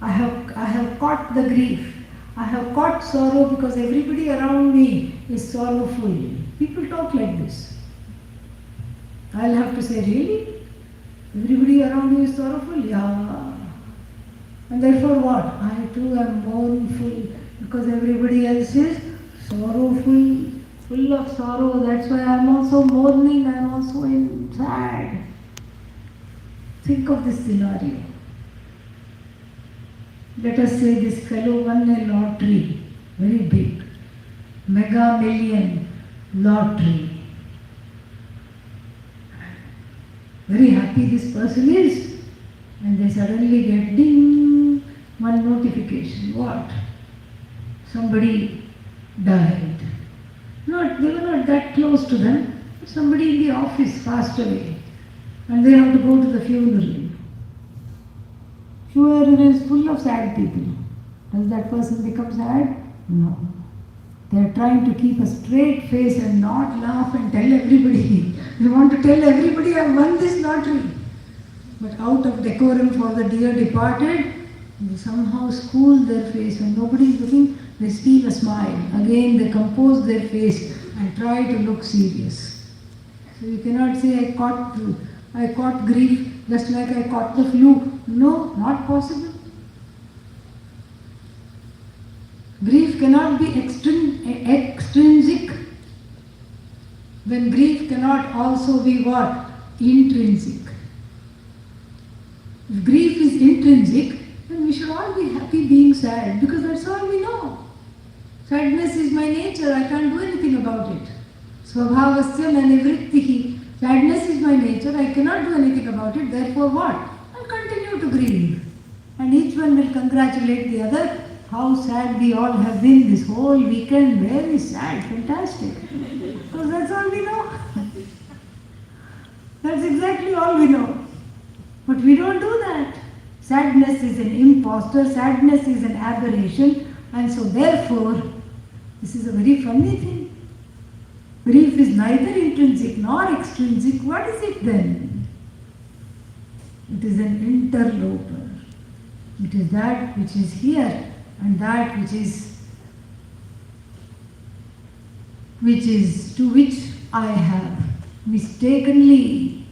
Speaker 1: I have caught the grief. I have caught sorrow because everybody around me is sorrowful. People talk like this. I'll have to say, really? Everybody around you is sorrowful? Yeah. And therefore what? I too am mournful because everybody else is sorrowful, full of sorrow. That's why I am also mourning, I am also sad. Think of this scenario. Let us say this fellow won a lottery, very big, mega million lottery. Very happy this person is, and they suddenly get ding, one notification. What? Somebody died. They were not that close to them, but somebody in the office passed away, and they have to go to the funeral. Funeral is full of sad people. Does that person become sad? No. They are trying to keep a straight face and not laugh and tell everybody. They want to tell everybody, I won this lottery. But out of decorum for the dear departed, they somehow school their face. When nobody is looking, they steal a smile. Again, they compose their face and try to look serious. So you cannot say, I caught grief just like I caught the flu. No, not possible. Grief cannot be extrinsic when grief cannot also be what? Intrinsic. If grief is intrinsic, then we should all be happy being sad because that's all we know. Sadness is my nature, I can't do anything about it. Svabhavasya na nivrittihi. Sadness is my nature, I cannot do anything about it, therefore what? I'll continue to grieve. And each one will congratulate the other. How sad we all have been this whole weekend, very sad, fantastic. Because that's all we know. That's exactly all we know. But we don't do that. Sadness is an impostor, sadness is an aberration, and so therefore, this is a very funny thing. Grief is neither intrinsic nor extrinsic. What is it then? It is an interloper. It is that which is here and that which is to which I have mistakenly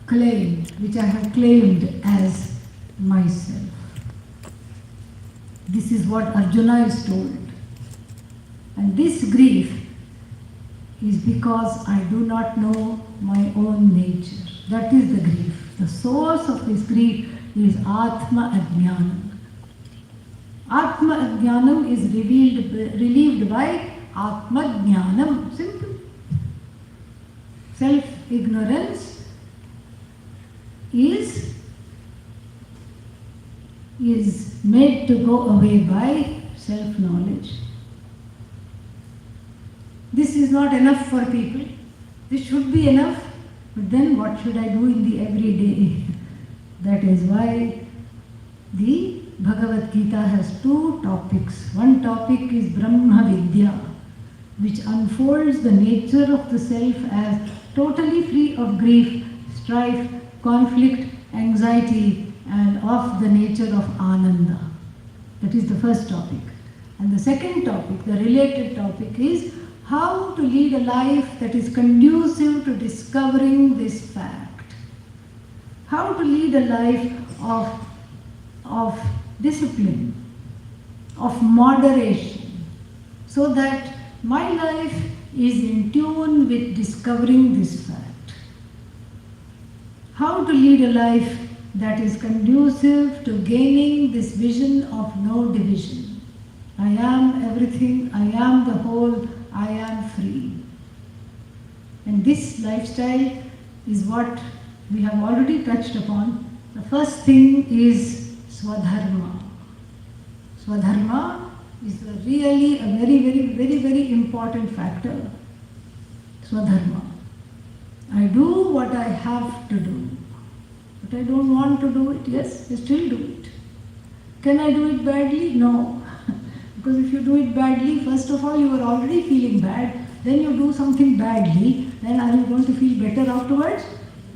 Speaker 1: claimed, which I have claimed as myself. This is what Arjuna is told. And this grief is because I do not know my own nature. That is the grief. The source of this grief is Atma Ajnana. Atma Jnanam is relieved by Atma Jnanam. Simple. Self-ignorance is made to go away by self-knowledge. This is not enough for people. This should be enough, but then what should I do in the everyday? That is why the Bhagavad Gita has two topics. One topic is Brahma Vidya, which unfolds the nature of the self as totally free of grief, strife, conflict, anxiety, and of the nature of Ananda. That is the first topic. And the second topic, the related topic, is how to lead a life that is conducive to discovering this fact. How to lead a life of discipline, of moderation, so that my life is in tune with discovering this fact. How to lead a life that is conducive to gaining this vision of no division. I am everything, I am the whole, I am free. And this lifestyle is what we have already touched upon. The first thing is Swadharma. Swadharma is really a very important factor. Swadharma. I do what I have to do. But I don't want to do it. Yes, I still do it. Can I do it badly? No. Because if you do it badly, first of all, you are already feeling bad. Then you do something badly. Then are you going to feel better afterwards?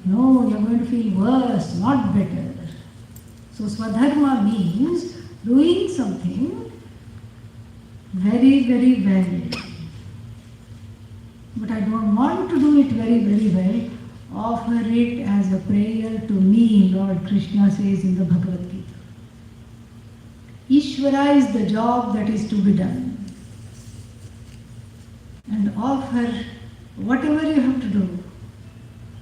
Speaker 1: No, you are going to feel worse, not better. So Swadharma means doing something very well. But I don't want to do it very well. Offer it as a prayer to me, Lord Krishna says in the Bhagavad Gita. Ishwara is the job that is to be done. And offer whatever you have to do.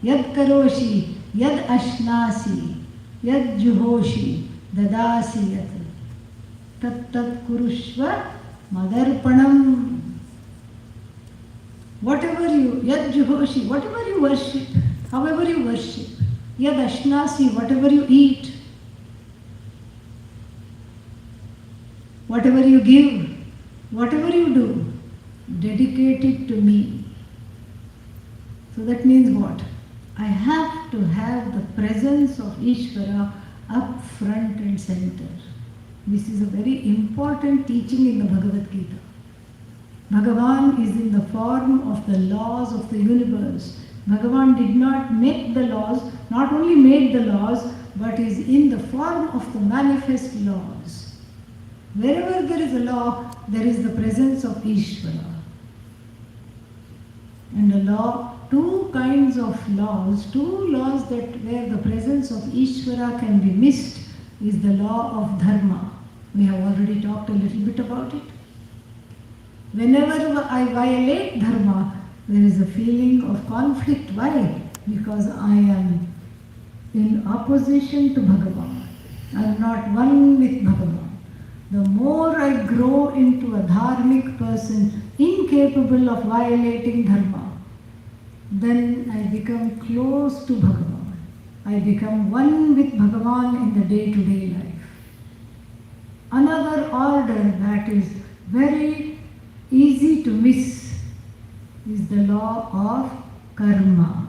Speaker 1: Yad karoshi, yad ashnasi, yad juhoshi, dadasi yat. Tat tat kurushva madarpanam. Whatever you, yad juhoshi, whatever you worship, however you worship, yad ashnasi, whatever you eat, whatever you give, whatever you do, dedicate it to me. So that means what? I have to have the presence of Ishvara up front and center. This is a very important teaching in the Bhagavad Gita. Bhagavan is in the form of the laws of the universe. Bhagavan did not make the laws, not only made the laws, but is in the form of the manifest laws. Wherever there is a law, there is the presence of Ishvara. And a law, two kinds of laws, two laws that where the presence of Ishvara can be missed is the law of dharma. We have already talked a little bit about it. Whenever I violate dharma, there is a feeling of conflict. Why? Because I am in opposition to Bhagavan. I am not one with Bhagavan. The more I grow into a dharmic person, incapable of violating dharma, then I become close to Bhagavan. I become one with Bhagavan in the day-to-day life. Another order that is very easy to miss is the law of karma.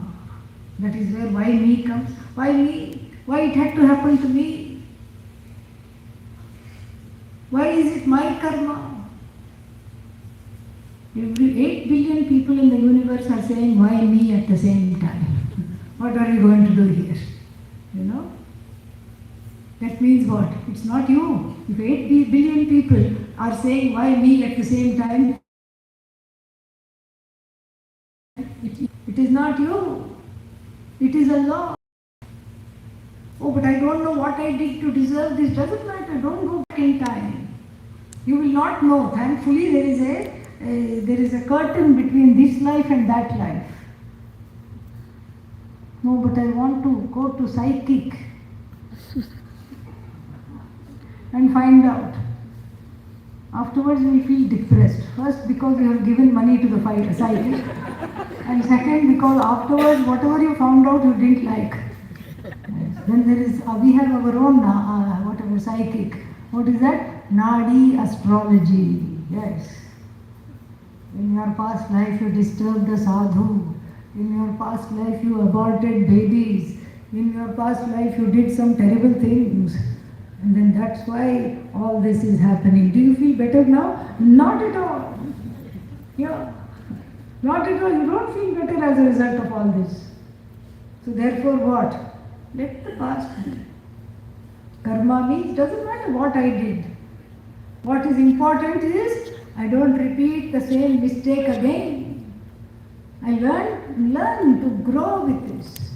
Speaker 1: That is where why me comes. Why me? Why it had to happen to me? Why is it my karma? Every 8 billion people in the universe are saying, why me at the same time? What are you going to do here? You know? That means what? It's not you. If 8 billion people are saying, why me at the same time, it is not you. It is a law. Oh, but I don't know what I did to deserve this. Doesn't matter. Don't go back in time. You will not know. Thankfully, there is a curtain between this life and that life. No, but I want to go to psychic and find out. Afterwards you will feel depressed. First because you have given money to the psychic, and second because afterwards whatever you found out you didn't like. Yes. Then there is, we have our own whatever psychic. What is that? Nadi astrology. Yes. In your past life you disturbed the sadhu. In your past life you aborted babies. In your past life you did some terrible things. And then that's why all this is happening. Do you feel better now? Not at all. Yeah. Not at all. You don't feel better as a result of all this. So therefore what? Let the past be. Karma means doesn't matter what I did. What is important is I don't repeat the same mistake again. I learn to grow with this.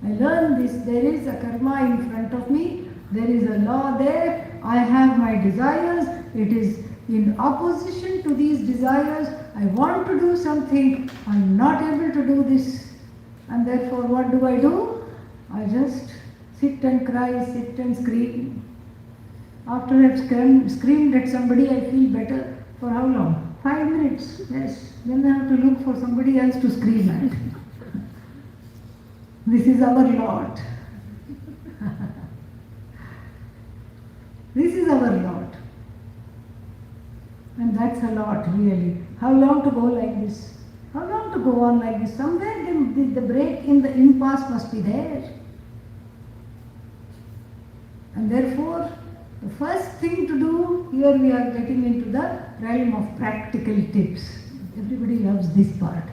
Speaker 1: I learn this. There is a karma in front of me. There is a law there. I have my desires. It is in opposition to these desires. I want to do something. I'm not able to do this. And therefore what do? I just sit and cry, sit and scream. After I've screamed at somebody, I feel better. For how long? 5 minutes. Yes. Then I have to look for somebody else to scream at. This is our lot. This is our lot. And that's a lot, really. How long to go like this? How long to go on like this? Somewhere the break in the impasse must be there. And therefore, the first thing to do, here we are getting into the realm of practical tips. Everybody loves this part.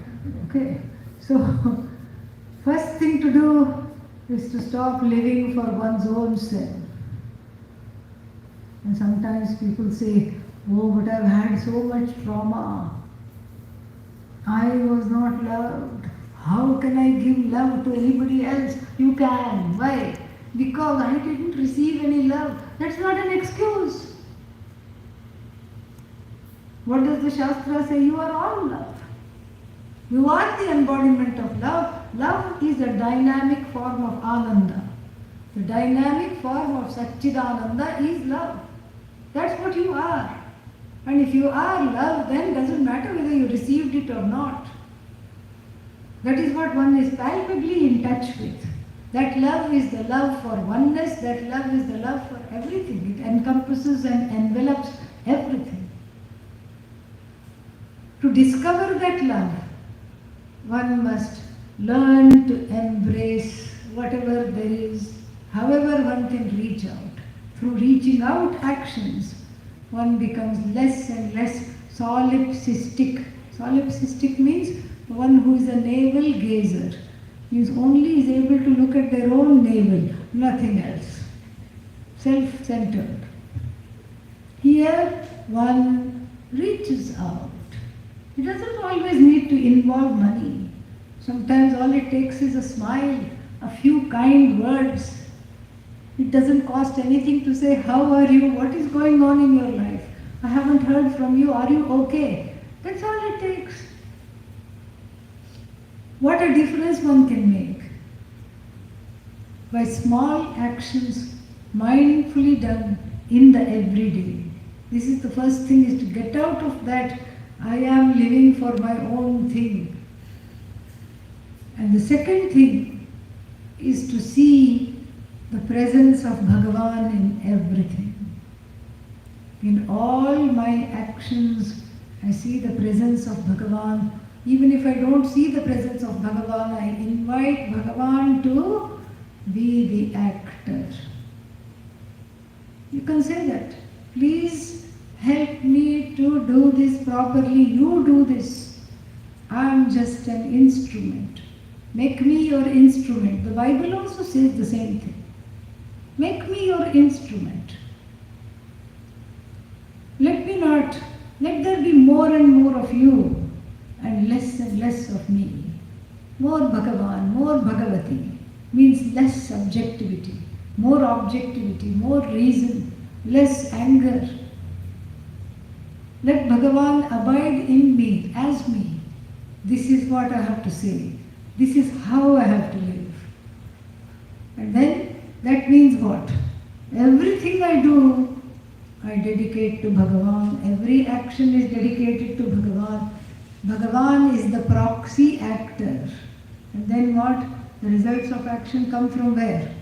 Speaker 1: Okay? So, first thing to do is to stop living for one's own self. And sometimes people say, oh, but I've had so much trauma. I was not loved. How can I give love to anybody else? You can. Why? Because I didn't receive any love. That's not an excuse. What does the Shastra say? You are all love. You are the embodiment of love. Love is a dynamic form of Ananda. The dynamic form of Satchidananda is love. That's what you are. And if you are love, then it doesn't matter whether you received it or not. That is what one is palpably in touch with. That love is the love for oneness, that love is the love for everything. It encompasses and envelops everything. To discover that love, one must learn to embrace whatever there is, however one can reach out. Through reaching out actions, one becomes less and less solipsistic. Solipsistic means one who is a navel gazer. Means only is able to look at their own navel, nothing else. Self-centered. Here one reaches out. It doesn't always need to involve money. Sometimes all it takes is a smile, a few kind words. It doesn't cost anything to say, how are you? What is going on in your life? I haven't heard from you. Are you okay? That's all it takes. What a difference one can make. By small actions, mindfully done in the everyday. This is the first thing, is to get out of that, I am living for my own thing. And the second thing is to see the presence of Bhagavan in everything. In all my actions, I see the presence of Bhagavan. Even if I don't see the presence of Bhagavan, I invite Bhagavan to be the actor. You can say that. Please help me to do this properly. You do this. I am just an instrument. Make me your instrument. The Bible also says the same thing. Make me your instrument. Let there be more and more of you and less of me. More Bhagavan, more Bhagavati means less subjectivity, more objectivity, more reason, less anger. Let Bhagavan abide in me, as me. This is what I have to say. This is how I have to live. And then that means what? Everything I do, I dedicate dedicate to Bhagavan. Every action is dedicated to Bhagavan. Bhagavan is the proxy actor. And then what? The results of action come from where?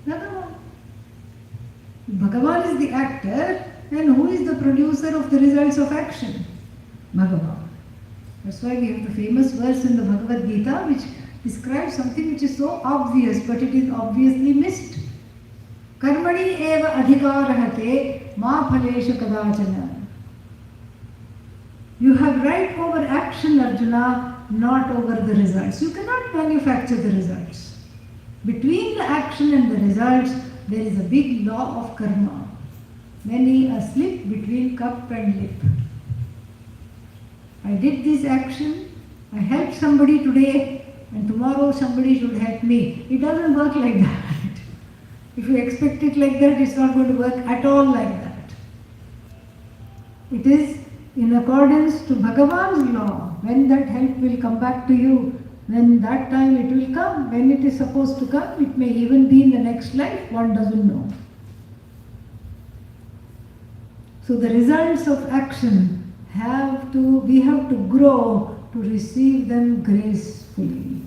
Speaker 1: Bhagavan. Bhagavan is the actor, and who is the producer of the results of action? Bhagavan. That's why we have the famous verse in the Bhagavad Gita which describes something which is so obvious, but it is obviously missed. Karmani eva adhikarahate ma phalesha kadachana. You have right over action, Arjuna, not over the results. You cannot manufacture the results. Between the action and the results, there is a big law of karma. Many a slip between cup and lip. I did this action, I helped somebody today, and tomorrow somebody should help me. It doesn't work like that. If you expect it like that, it's not going to work at all like that. It is in accordance to Bhagavan's law. When that help will come back to you, when that time it will come, when it is supposed to come, it may even be in the next life, one doesn't know. So the results of action we have to grow to receive them gracefully.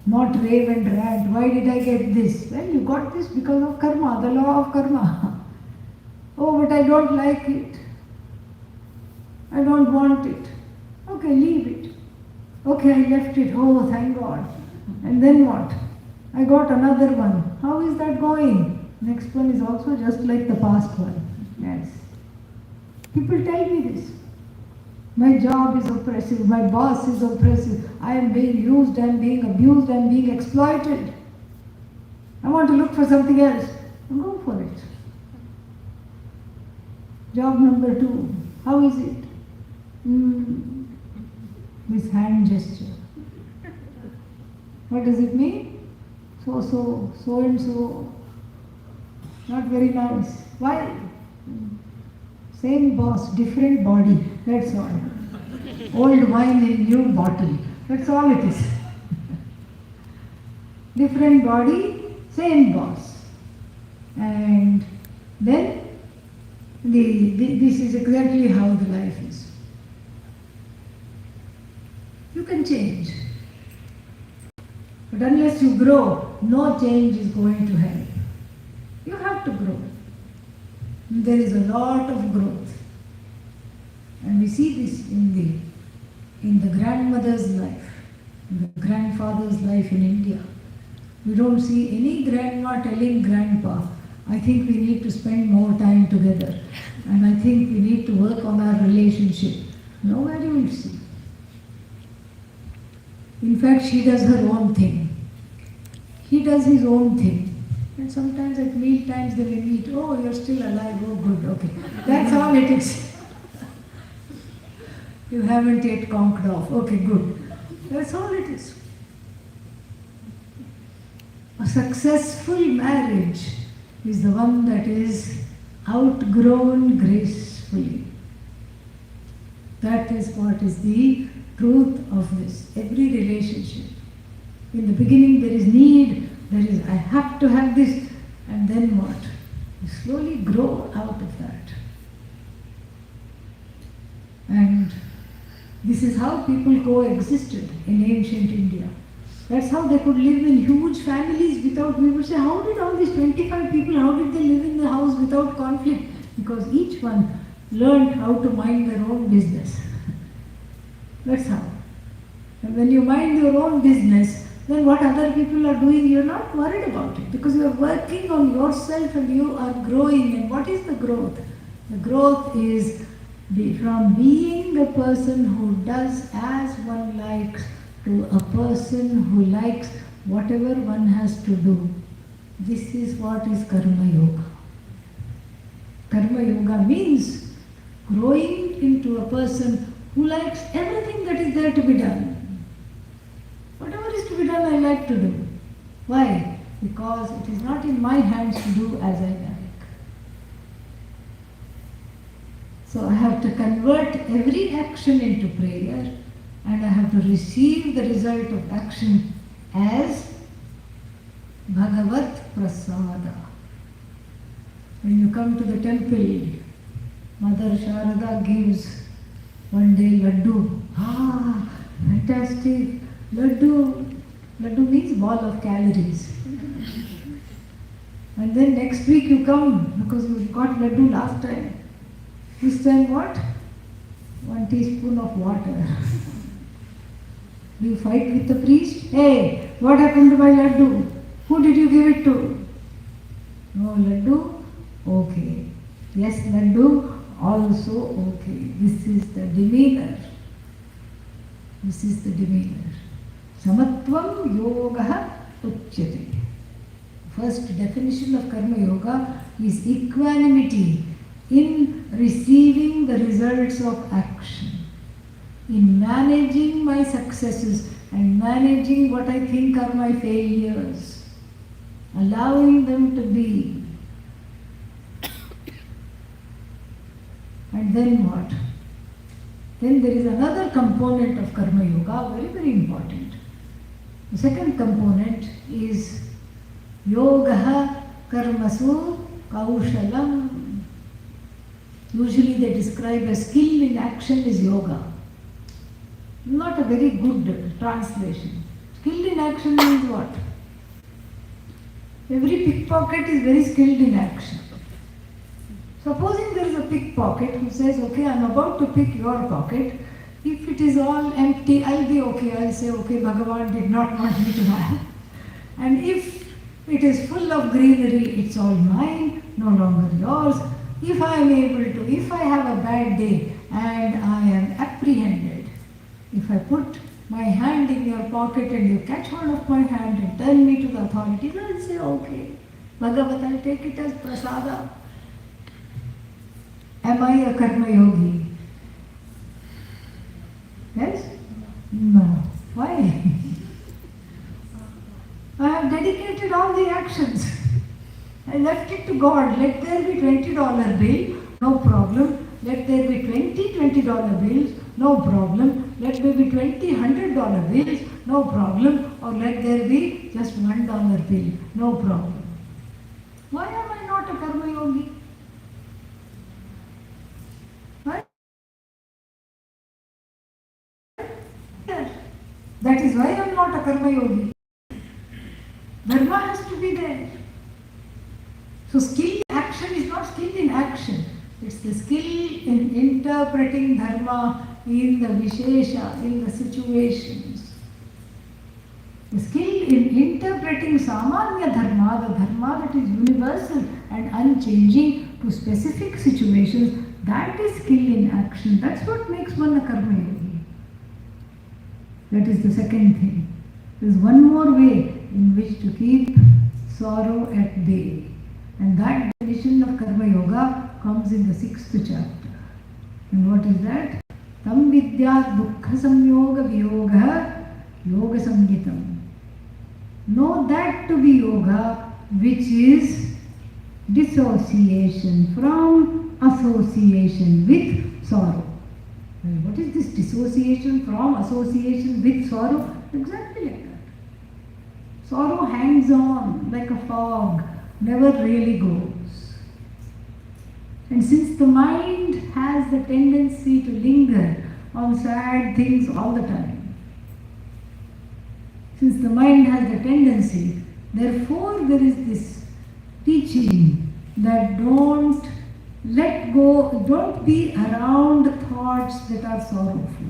Speaker 1: Not rave and rant. Why did I get this? Well, you got this because of karma, the law of karma. Oh, but I don't like it. I don't want it. Okay, leave it. Okay, I left it. Oh, thank God. And then what? I got another one. How is that going? Next one is also just like the past one. Yes. People tell me this. My job is oppressive. My boss is oppressive. I am being used, I am being abused, I am being exploited. I want to look for something else. Go for it. Job number 2. How is it? This hand gesture. What does it mean? So and so. Not very nice. Why? Same boss, different body. That's all. Old wine in new bottle. That's all it is. Different body, same boss. And then this is exactly how the life is. You can change. But unless you grow, no change is going to help. You have to grow. There is a lot of growth. And we see this in the grandmother's life, in the grandfather's life in India. We don't see any grandma telling grandpa, I think we need to spend more time together. And I think we need to work on our relationship. Nowhere you will see. In fact, she does her own thing. He does his own thing. And sometimes at meal times they will meet, oh, you're still alive, oh good, okay. That's all it is. You haven't yet conked off, okay, good. That's all it is. A successful marriage is the one that is outgrown gracefully. That is what is the truth of this. Every relationship. In the beginning there is need, there is I have to have this, and then what? You slowly grow out of that. And this is how people coexisted in ancient India. That's how they could live in huge families without, we would say, how did all these 25 people, how did they live in the house without conflict? Because each one learned how to mind their own business. That's how. And when you mind your own business, then what other people are doing, you're not worried about it because you are working on yourself and you are growing. And what is the growth? The growth is from being a person who does as one likes to a person who likes whatever one has to do. This is what is Karma Yoga. Karma Yoga means growing into a person who likes everything that is there to be done. Whatever is to be done, I like to do. Why? Because it is not in my hands to do as I like. So I have to convert every action into prayer, and I have to receive the result of action as Bhagavat Prasada. When you come to the temple, Mother Sharada gives one day laddu. Ah, fantastic! Laddu. Laddu means ball of calories. And then next week you come because you got laddu last time. This time what? 1 teaspoon of water. You fight with the priest? Hey, what happened to my laddu? Who did you give it to? No laddu? Okay. Yes, laddu? Also okay. This is the demeanor. This is the demeanor. Samatvam yogaha uchyate. First definition of karma yoga is equanimity in receiving the results of action, in managing my successes and managing what I think are my failures, allowing them to be. And then what? Then there is another component of karma yoga, very, very important. The second component is yogaha karmasu kaushalam. Usually they describe a skill in action is yoga. Not a very good translation. Skill in action means what? Every pickpocket is very skilled in action. Supposing there is a pickpocket who says, okay, I'm about to pick your pocket. If it is all empty, I'll be okay. I'll say, okay, Bhagavan did not want me to have. And if it is full of greenery, it's all mine, no longer yours. If I am able to, if I have a bad day and I am apprehended, if I put my hand in your pocket and you catch hold of my hand and turn me to the authorities, I'll say, okay, Bhagavat, I'll take it as prasada. Am I a karma yogi? Yes? No. Why? I have dedicated all the actions. I left it to God. Let there be $20 bill, no problem. Let there be 20 $20 bills, no problem. Let there be 20 $100 bills, no problem. Or let there be just $1 bill, no problem. Why am I not a karma yogi? Why? That is why I am not a karma yogi. Dharma has to be there. So skill in action is not skill in action. It's the skill in interpreting dharma in the vishesha, in the situations. The skill in interpreting samanya dharma, the dharma that is universal and unchanging to specific situations, that is skill in action. That's what makes one a karma yogi. That is the second thing. There is one more way in which to keep sorrow at bay. And that definition of karma yoga comes in the 6th chapter. And what is that? Tam vidyat dukkha samyoga viyoga yoga samgitam. Know that to be yoga, which is dissociation from association with sorrow. Well, what is this dissociation from association with sorrow? Exactly like that. Sorrow hangs on like a fog, never really goes. And since the mind has the tendency to linger on sad things all the time, since the mind has the tendency, therefore there is this teaching that don't let go, don't be around thoughts that are sorrowful.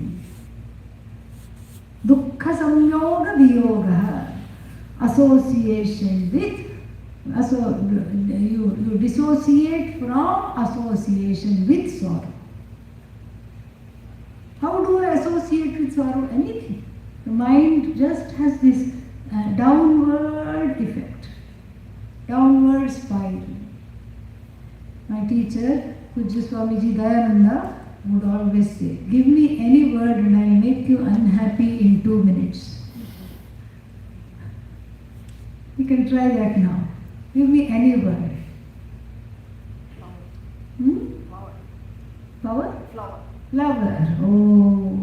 Speaker 1: Dukkha samyoga viyoga, association with, you dissociate from association with sorrow. How do I associate with sorrow? Anything. The mind just has this downward effect, downward spiral. My teacher, Pujya Swamini Dayananda, would always say, give me any word and I'll make you unhappy in 2 minutes. You can try that now. Give me any word. Flower? Flower. Oh,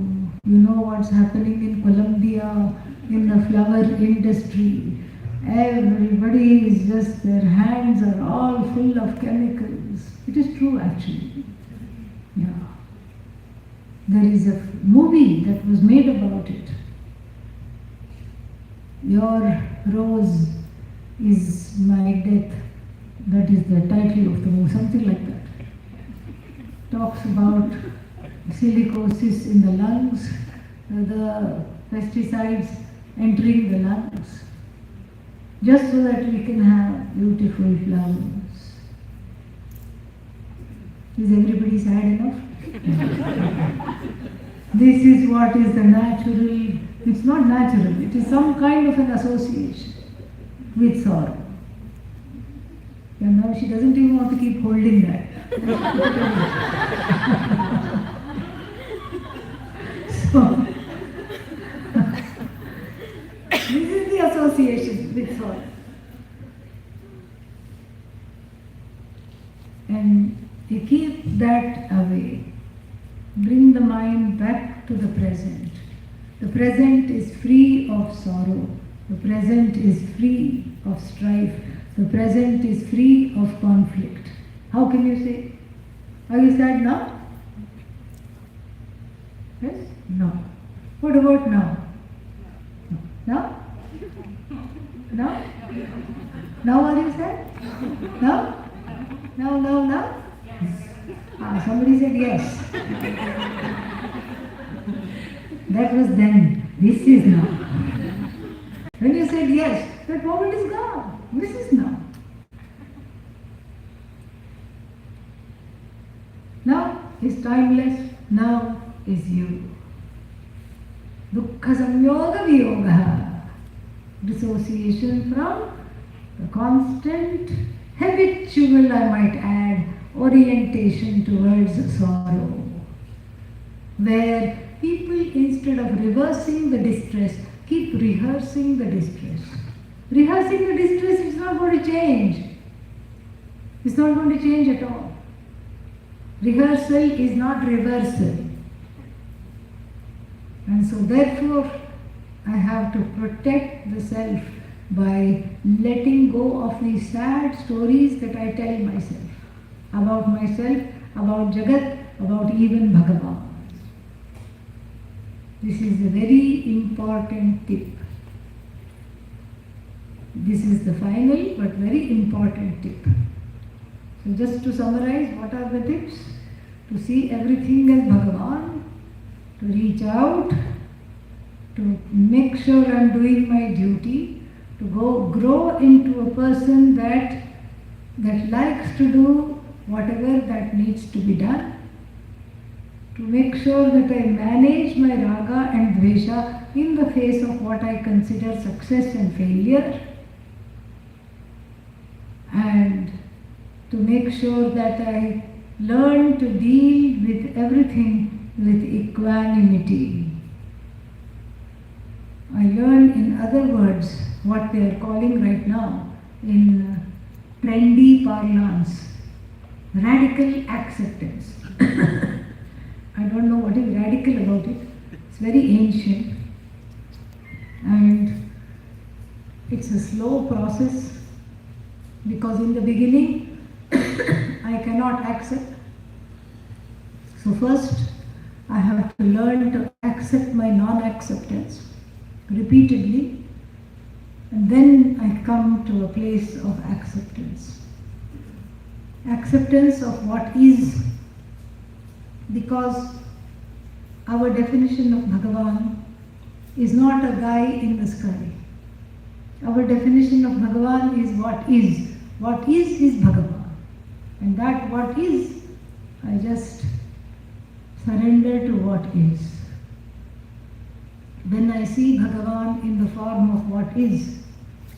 Speaker 1: you know what's happening in Colombia in the flower industry. Everybody is just, their hands are all full of chemicals. It is true actually. Yeah. There is a movie that was made about it. Your rose is my death. That is the title of the movie, something like that. Talks about silicosis in the lungs, the pesticides entering the lungs, just so that we can have beautiful flowers. Is everybody sad enough? This is what is the natural, it's not natural, it is some kind of an association with sorrow. You know, she doesn't even want to keep holding that. So, this is the association with sorrow. And you keep that away. Bring the mind back to the present. The present is free of sorrow. The present is free of strife. The present is free of conflict. How can you say? Are you sad now? Yes? No. What about now? Now? Now? Now are you sad? Now? Now? Somebody said yes. That was then. This is now. When you said yes, that moment is gone. This is now. Now is timeless. Now is you. Dukkha samyoga viyoga. Dissociation from the constant, habitual, I might add, orientation towards sorrow, where people, instead of reversing the distress, keep rehearsing the distress. Rehearsing the distress is not going to change. It's not going to change at all. Rehearsal is not reversal. And so therefore, I have to protect the self by letting go of these sad stories that I tell myself. About myself, about Jagat, about even Bhagavan. This is a very important tip. This is the final but very important tip. So just to summarize, what are the tips? To see everything as Bhagavan, to reach out, to make sure I am doing my duty, to grow into a person that likes to do whatever that needs to be done, to make sure that I manage my raga and dvesha in the face of what I consider success and failure, and to make sure that I learn to deal with everything with equanimity. I learn, in other words, what they are calling right now in trendy parlance, radical acceptance. I don't know what is radical about it. It's very ancient and it's a slow process, because in the beginning I cannot accept. So first I have to learn to accept my non-acceptance repeatedly, and then I come to a place of acceptance. Acceptance of what is, because our definition of Bhagavan is not a guy in the sky. Our definition of Bhagavan is what is. What is Bhagavan. And that what is, I just surrender to what is. When I see Bhagavan in the form of what is,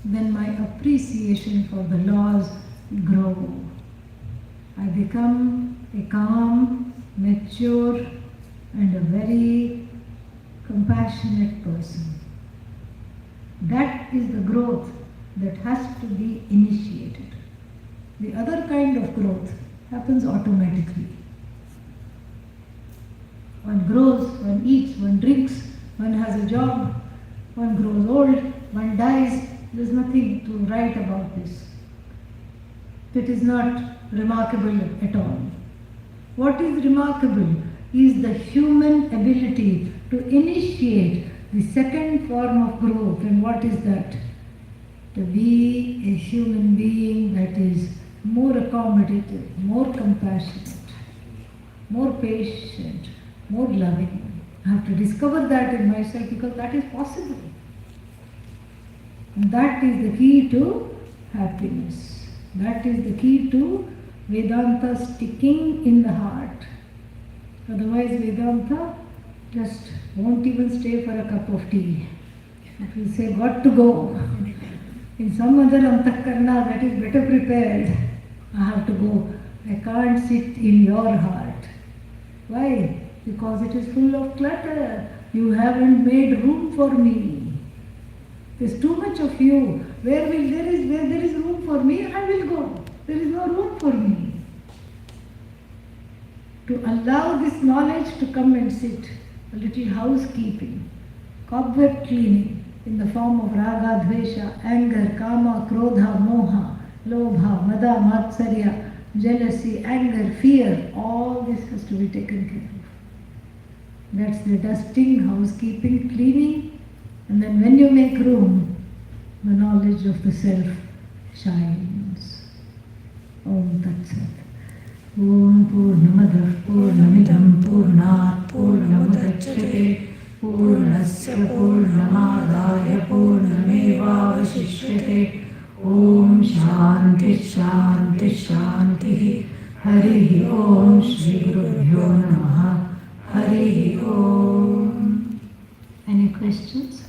Speaker 1: then my appreciation for the laws grow. I become a calm, mature, and a very compassionate person. That is the growth that has to be initiated. The other kind of growth happens automatically. One grows, one eats, one drinks, one has a job, one grows old, one dies, There's nothing to write about this. It is not remarkable at all. What is remarkable is the human ability to initiate the second form of growth. And what is that? To be a human being that is more accommodative, more compassionate, more patient, more loving. I have to discover that in myself because that is possible. And that is the key to happiness. That is the key to Vedanta sticking in the heart. Otherwise Vedanta just won't even stay for a cup of tea. It will say, got to go. In some other antakarna that is better prepared, I have to go. I can't sit in your heart. Why? Because it is full of clutter. You haven't made room for me. There's too much of you. Where there is room for me, I will go. There is no room for me. To allow this knowledge to come and sit, a little housekeeping, cobweb cleaning in the form of raga, dvesha, anger, kama, krodha, moha, lobha, mada, matsarya, jealousy, anger, fear, all this has to be taken care of. That's the dusting, housekeeping, cleaning, and then when you make room, the knowledge of the self shines. Om Tat Sat. Om Purnamadav Purnamidam Purnat Purnamudachyate Purnasya Purnamadaya Purnamevavashishyate. Om Shanti Shanti Shanti. Hari Om Shri Gurubhyo Namaha. Hari Om. Any questions?